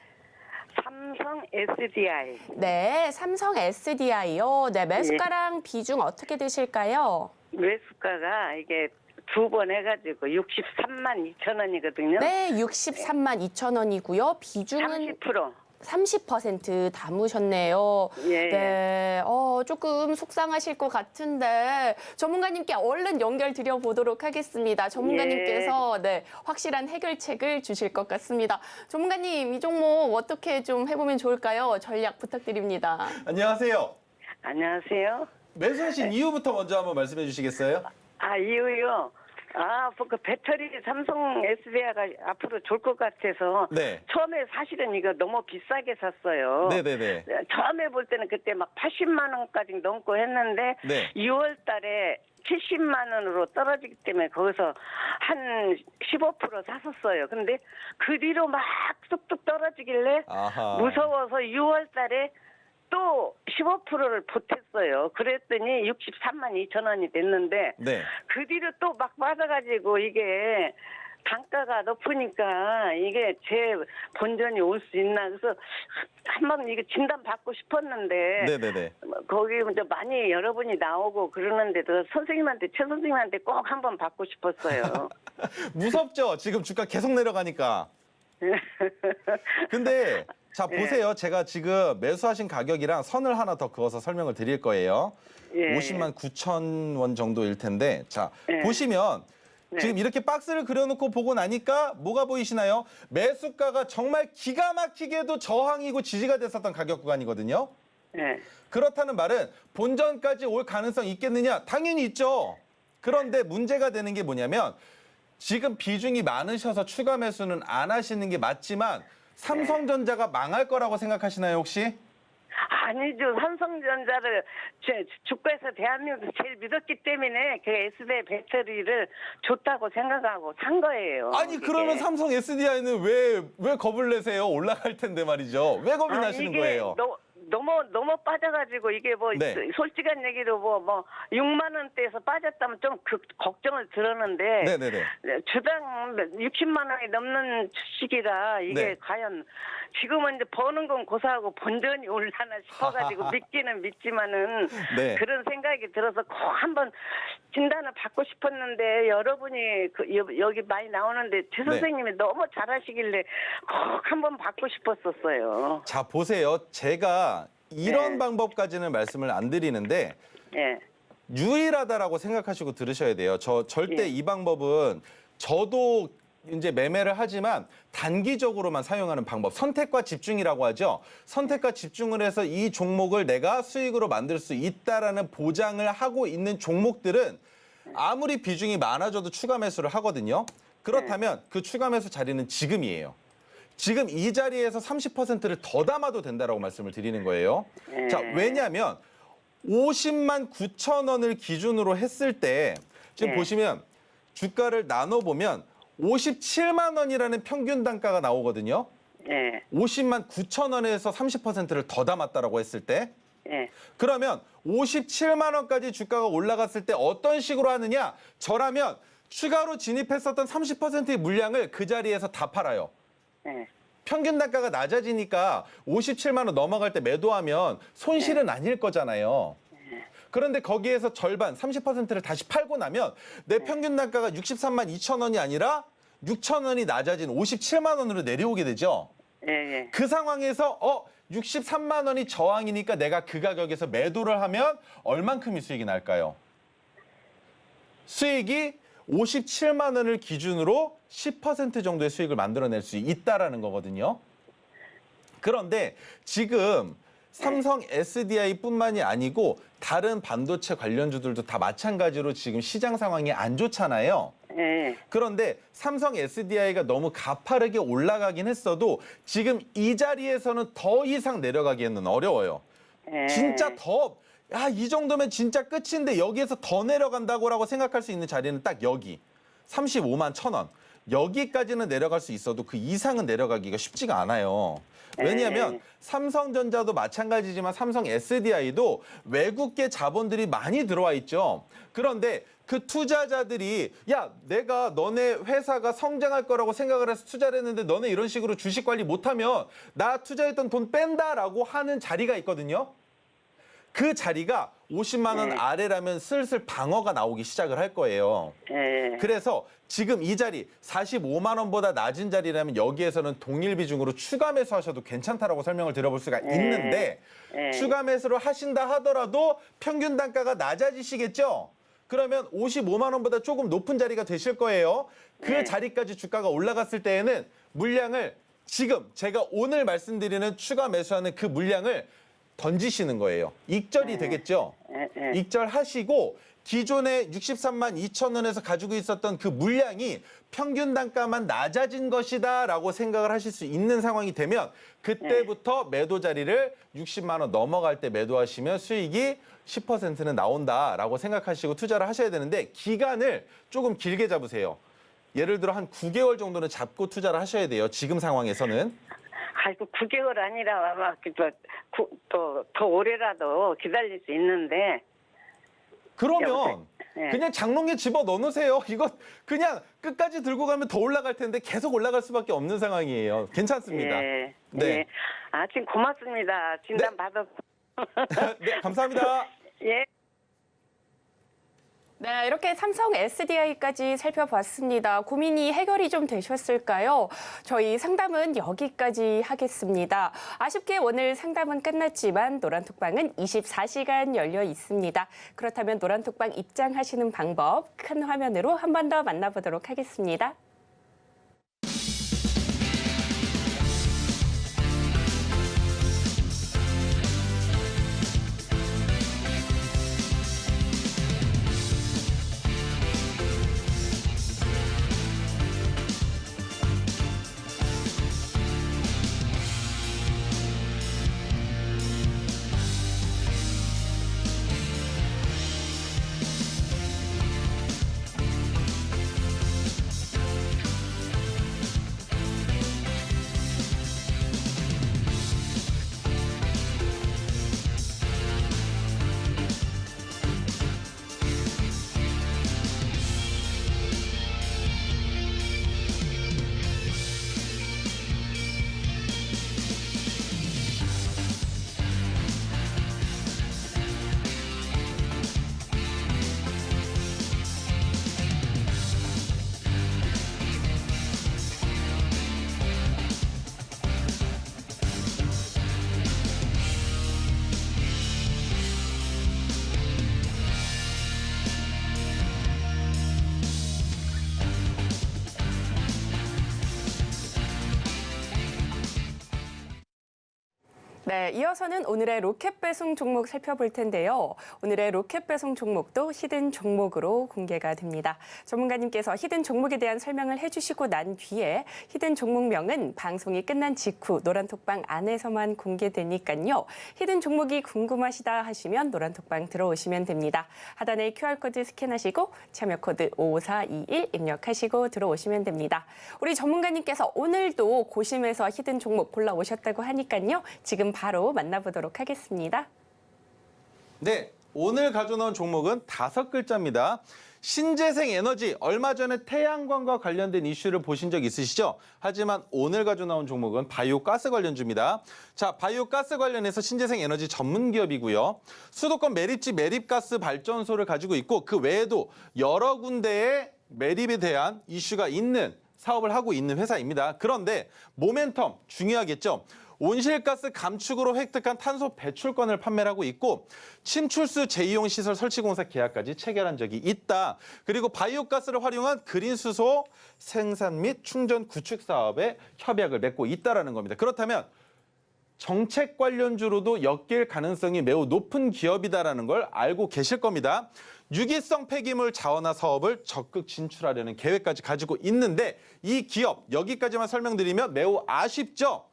삼성 SDI. 네, 삼성 SDI요. 네, 매수가랑 비중 어떻게 되실까요? 매수가가 이게 두 번 해가지고 63만 2천 원이거든요. 네, 63만 2천 원이고요. 비중은 30%. 30% 담으셨네요. 예. 네, 조금 속상하실 것 같은데 전문가님께 얼른 연결 드려보도록 하겠습니다. 전문가님께서 네, 확실한 해결책을 주실 것 같습니다. 전문가님, 이 종목 어떻게 좀 해보면 좋을까요? 전략 부탁드립니다. 안녕하세요. 안녕하세요. 매수하신 이유부터 먼저 한번 말씀해 주시겠어요? 이유요. 그 배터리 삼성 SDI가 앞으로 좋을 것 같아서 네. 처음에 사실은 이거 너무 비싸게 샀어요. 네네네. 처음에 볼 때는 그때 막 80만 원까지 넘고 했는데 네. 6월 달에 70만 원으로 떨어지기 때문에 거기서 한 15% 샀었어요. 근데 그 뒤로 막 뚝뚝 떨어지길래 아하. 무서워서 6월 달에 또 15%를 보탰어요. 그랬더니 63만 2천 원이 됐는데 네. 그 뒤로 또 막 빠져가지고 이게 단가가 높으니까 이게 제 본전이 올 수 있나 그래서 한번 이게 진단 받고 싶었는데 네네네. 거기 이제 많이 여러분이 나오고 그러는데도 선생님한테 최 선생님한테 꼭 한번 받고 싶었어요. 무섭죠? 지금 주가 계속 내려가니까. 근데 자 보세요. 제가 지금 매수하신 가격이랑 선을 하나 더 그어서 설명을 드릴 거예요. 예. 50만 9천 원 정도일 텐데 자 예. 보시면 네. 지금 이렇게 박스를 그려놓고 보고 나니까 뭐가 보이시나요? 매수가가 정말 기가 막히게도 저항이고 지지가 됐었던 가격 구간이거든요. 네. 그렇다는 말은 본전까지 올 가능성 있겠느냐? 당연히 있죠. 그런데 문제가 되는 게 뭐냐면 지금 비중이 많으셔서 추가 매수는 안 하시는 게 맞지만 삼성전자가 망할 거라고 생각하시나요, 혹시? 아니죠. 삼성전자를 제 주가에서 대한민국에서 제일 믿었기 때문에 그 SDI 배터리를 좋다고 생각하고 산 거예요. 아니 이게. 그러면 삼성 SDI는 왜 겁을 내세요? 올라갈 텐데 말이죠. 왜 겁이 나시는 이게 거예요? 너무 빠져가지고 이게 뭐 네. 솔직한 얘기로 뭐 6만 원대에서 빠졌다면 좀 걱정을 들었는데 네네네. 주당 60만 원이 넘는 주식이라 이게 네. 과연 지금은 이제 버는 건 고사하고 본전이 올라나 싶어가지고 믿기는 믿지만은 네. 그런 생각이 들어서 꼭 한번 진단을 받고 싶었는데 여러분이 여기 많이 나오는데 최 네. 선생님이 너무 잘하시길래 꼭 한번 받고 싶었었어요. 자 보세요. 제가 이런 네. 방법까지는 말씀을 안 드리는데 예. 유일하다라고 생각하시고 들으셔야 돼요. 저 절대 예. 이 방법은 저도 이제 매매를 하지만 단기적으로만 사용하는 방법. 선택과 집중이라고 하죠. 선택과 집중을 해서 이 종목을 내가 수익으로 만들 수 있다라는 보장을 하고 있는 종목들은 아무리 비중이 많아져도 추가 매수를 하거든요. 그렇다면 그 추가 매수 자리는 지금이에요. 지금 이 자리에서 30%를 더 담아도 된다라고 말씀을 드리는 거예요. 자, 왜냐하면 50만 9천 원을 기준으로 했을 때 지금 네. 보시면 주가를 나눠보면 57만 원이라는 평균 단가가 나오거든요. 예. 50만 9천 원에서 30%를 더 담았다라고 했을 때 예. 그러면 57만 원까지 주가가 올라갔을 때 어떤 식으로 하느냐? 저라면 추가로 진입했었던 30%의 물량을 그 자리에서 다 팔아요. 예. 평균 단가가 낮아지니까 57만 원 넘어갈 때 매도하면 손실은 아닐 거잖아요. 그런데 거기에서 절반 30%를 다시 팔고 나면 내 평균 단가가 63만 2천 원이 아니라 6천 원이 낮아진 57만 원으로 내려오게 되죠. 예. 그 상황에서 63만 원이 저항이니까 내가 그 가격에서 매도를 하면 얼만큼의 수익이 날까요? 수익이 57만 원을 기준으로 10% 정도의 수익을 만들어낼 수 있다라는 거거든요. 그런데 지금 삼성 SDI뿐만이 아니고 다른 반도체 관련주들도 다 마찬가지로 지금 시장 상황이 안 좋잖아요. 예. 그런데 삼성 SDI가 너무 가파르게 올라가긴 했어도 지금 이 자리에서는 더 이상 내려가기에는 어려워요. 예. 진짜 이 정도면 진짜 끝인데 여기에서 더 내려간다고라고 생각할 수 있는 자리는 딱 여기 35만 1천 원. 여기까지는 내려갈 수 있어도 그 이상은 내려가기가 쉽지가 않아요. 왜냐하면 삼성전자도 마찬가지지만 삼성 SDI도 외국계 자본들이 많이 들어와 있죠. 그런데 그 투자자들이 내가 너네 회사가 성장할 거라고 생각을 해서 투자를 했는데 너네 이런 식으로 주식 관리 못하면 나 투자했던 돈 뺀다라고 하는 자리가 있거든요. 그 자리가 50만 원 아래라면 슬슬 방어가 나오기 시작을 할 거예요. 그래서 지금 이 자리 45만 원보다 낮은 자리라면 여기에서는 동일 비중으로 추가 매수하셔도 괜찮다라고 설명을 드려볼 수가 있는데 추가 매수를 하신다 하더라도 평균 단가가 낮아지시겠죠? 그러면 55만 원보다 조금 높은 자리가 되실 거예요. 그 자리까지 주가가 올라갔을 때에는 물량을 지금 제가 오늘 말씀드리는 추가 매수하는 그 물량을 던지시는 거예요. 익절이 되겠죠? 익절하시고 기존에 63만 2천 원에서 가지고 있었던 그 물량이 평균 단가만 낮아진 것이다라고 생각을 하실 수 있는 상황이 되면 그때부터 매도 자리를 60만 원 넘어갈 때 매도하시면 수익이 10%는 나온다라고 생각하시고 투자를 하셔야 되는데 기간을 조금 길게 잡으세요. 예를 들어 한 9개월 정도는 잡고 투자를 하셔야 돼요. 지금 상황에서는. 아이고 9개월 아니라 더 오래라도 기다릴 수 있는데. 그러면 네. 그냥 장롱에 집어 넣으세요. 이거 그냥 끝까지 들고 가면 더 올라갈 텐데 계속 올라갈 수밖에 없는 상황이에요. 괜찮습니다. 예. 네. 예. 지금 고맙습니다. 진단 받았고. 네, 감사합니다. 예. 네, 이렇게 삼성 SDI까지 살펴봤습니다. 고민이 해결이 좀 되셨을까요? 저희 상담은 여기까지 하겠습니다. 아쉽게 오늘 상담은 끝났지만 노란톡방은 24시간 열려 있습니다. 그렇다면 노란톡방 입장하시는 방법 큰 화면으로 한 번 더 만나보도록 하겠습니다. 네, 이어서는 오늘의 로켓 배송 종목 살펴볼 텐데요. 오늘의 로켓 배송 종목도 히든 종목으로 공개가 됩니다. 전문가님께서 히든 종목에 대한 설명을 해주시고 난 뒤에 히든 종목명은 방송이 끝난 직후 노란톡방 안에서만 공개되니까요. 히든 종목이 궁금하시다 하시면 노란톡방 들어오시면 됩니다. 하단에 QR코드 스캔하시고 참여 코드 5421 입력하시고 들어오시면 됩니다. 우리 전문가님께서 오늘도 고심해서 히든 종목 골라오셨다고 하니까요. 지금 바로 만나보도록 하겠습니다. 네, 오늘 가져놓은 종목은 5글자입니다. 신재생 에너지, 얼마 전에 태양광과 관련된 이슈를 보신 적 있으시죠? 하지만 오늘 가져나온 종목은 바이오 가스 관련주입니다. 자, 바이오 가스 관련해서 신재생 에너지 전문 기업이고요. 수도권 매립지 매립가스 발전소를 가지고 있고 그 외에도 여러 군데의 매립에 대한 이슈가 있는 사업을 하고 있는 회사입니다. 그런데 모멘텀 중요하겠죠? 온실가스 감축으로 획득한 탄소 배출권을 판매를 하고 있고 침출수 재이용 시설 설치 공사 계약까지 체결한 적이 있다. 그리고 바이오가스를 활용한 그린 수소 생산 및 충전 구축 사업에 협약을 맺고 있다라는 겁니다. 그렇다면 정책 관련주로도 엮일 가능성이 매우 높은 기업이다라는 걸 알고 계실 겁니다. 유기성 폐기물 자원화 사업을 적극 진출하려는 계획까지 가지고 있는데 이 기업 여기까지만 설명드리면 매우 아쉽죠.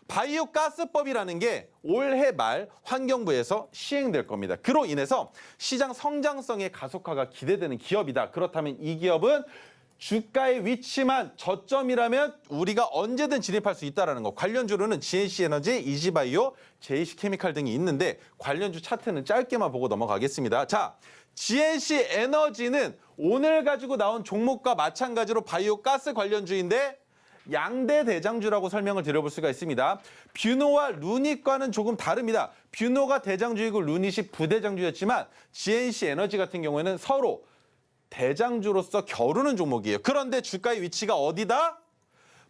바이오 가스법이라는 게 올해 말 환경부에서 시행될 겁니다. 그로 인해서 시장 성장성의 가속화가 기대되는 기업이다. 그렇다면 이 기업은 주가의 위치만 저점이라면 우리가 언제든 진입할 수 있다는 거. 관련주로는 GNC에너지, 이지바이오, JC케미칼 등이 있는데 관련주 차트는 짧게만 보고 넘어가겠습니다. 자, GNC에너지는 오늘 가지고 나온 종목과 마찬가지로 바이오 가스 관련주인데 양대 대장주라고 설명을 드려볼 수가 있습니다. 뷰노와 루닛과는 조금 다릅니다. 뷰노가 대장주이고 루닛이 부대장주였지만 GNC에너지 같은 경우에는 서로 대장주로서 겨루는 종목이에요. 그런데 주가의 위치가 어디다?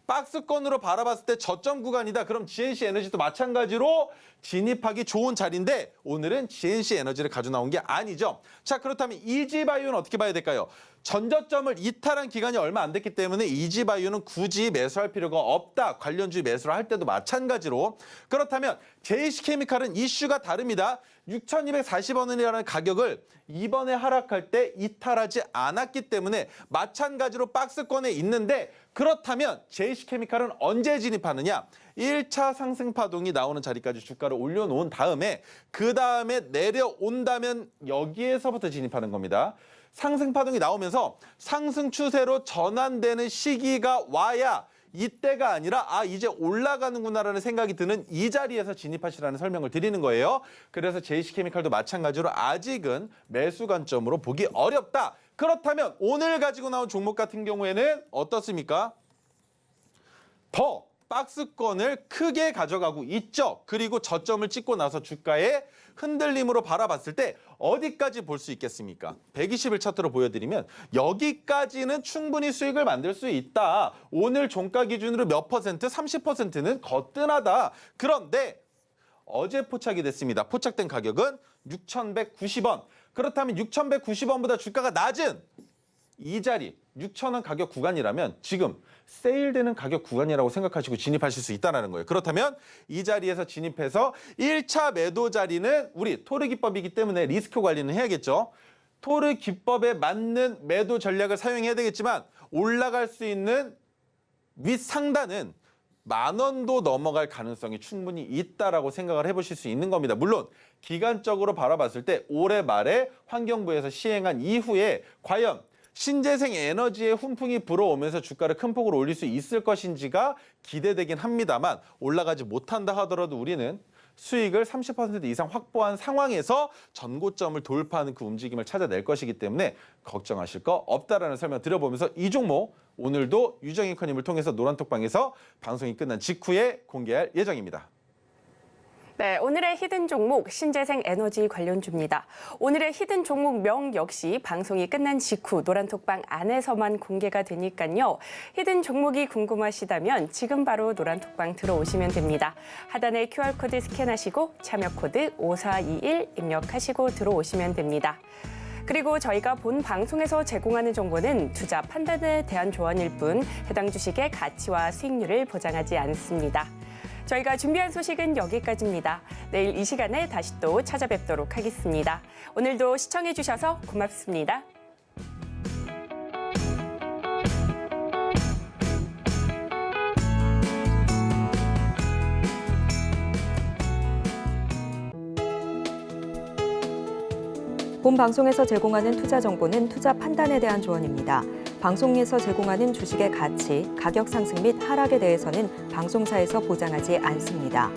박스권으로 바라봤을 때 저점 구간이다. 그럼 GNC에너지도 마찬가지로 진입하기 좋은 자리인데 오늘은 GNC에너지를 가져 나온 게 아니죠. 자, 그렇다면 이지바이오는 어떻게 봐야 될까요? 전저점을 이탈한 기간이 얼마 안 됐기 때문에 이지바이오는 굳이 매수할 필요가 없다. 관련주 매수를 할 때도 마찬가지로. 그렇다면 JC케미칼은 이슈가 다릅니다. 6,240원이라는 가격을 이번에 하락할 때 이탈하지 않았기 때문에 마찬가지로 박스권에 있는데, 그렇다면 JC케미칼은 언제 진입하느냐? 1차 상승 파동이 나오는 자리까지 주가를 올려놓은 다음에 그 다음에 내려온다면 여기에서부터 진입하는 겁니다. 상승 파동이 나오면서 상승 추세로 전환되는 시기가 와야, 이때가 아니라 이제 올라가는구나라는 생각이 드는 이 자리에서 진입하시라는 설명을 드리는 거예요. 그래서 JC케미칼도 마찬가지로 아직은 매수 관점으로 보기 어렵다. 그렇다면 오늘 가지고 나온 종목 같은 경우에는 어떻습니까? 더 박스권을 크게 가져가고 있죠. 그리고 저점을 찍고 나서 주가의 흔들림으로 바라봤을 때 어디까지 볼 수 있겠습니까? 120일 차트로 보여드리면 여기까지는 충분히 수익을 만들 수 있다. 오늘 종가 기준으로 몇 퍼센트? 30%는 거뜬하다. 그런데 어제 포착이 됐습니다. 포착된 가격은 6,190원. 그렇다면 6,190원보다 주가가 낮은 이 자리 6,000원 가격 구간이라면 지금 세일되는 가격 구간이라고 생각하시고 진입하실 수 있다는 거예요. 그렇다면 이 자리에서 진입해서 1차 매도 자리는 우리 토르 기법이기 때문에 리스크 관리는 해야겠죠. 토르 기법에 맞는 매도 전략을 사용해야 되겠지만 올라갈 수 있는 윗상단은 10,000원도 넘어갈 가능성이 충분히 있다라고 생각을 해보실 수 있는 겁니다. 물론 기간적으로 바라봤을 때 올해 말에 환경부에서 시행한 이후에 과연 신재생 에너지의 훈풍이 불어오면서 주가를 큰 폭으로 올릴 수 있을 것인지가 기대되긴 합니다만, 올라가지 못한다 하더라도 우리는 수익을 30% 이상 확보한 상황에서 전고점을 돌파하는 그 움직임을 찾아낼 것이기 때문에 걱정하실 거 없다라는 설명 드려보면서 이 종목 오늘도 유정익커님을 통해서 노란톡방에서 방송이 끝난 직후에 공개할 예정입니다. 네, 오늘의 히든 종목 신재생 에너지 관련주입니다. 오늘의 히든 종목명 역시 방송이 끝난 직후 노란톡방 안에서만 공개가 되니까요. 히든 종목이 궁금하시다면 지금 바로 노란톡방 들어오시면 됩니다. 하단에 QR코드 스캔하시고 참여코드 5421 입력하시고 들어오시면 됩니다. 그리고 저희가 본 방송에서 제공하는 정보는 투자 판단에 대한 조언일 뿐 해당 주식의 가치와 수익률을 보장하지 않습니다. 저희가 준비한 소식은 여기까지입니다. 내일 이 시간에 다시 또 찾아뵙도록 하겠습니다. 오늘도 시청해주셔서 고맙습니다. 본 방송에서 제공하는 투자 정보는 투자 판단에 대한 조언입니다. 방송에서 제공하는 주식의 가치, 가격 상승 및 하락에 대해서는 방송사에서 보장하지 않습니다.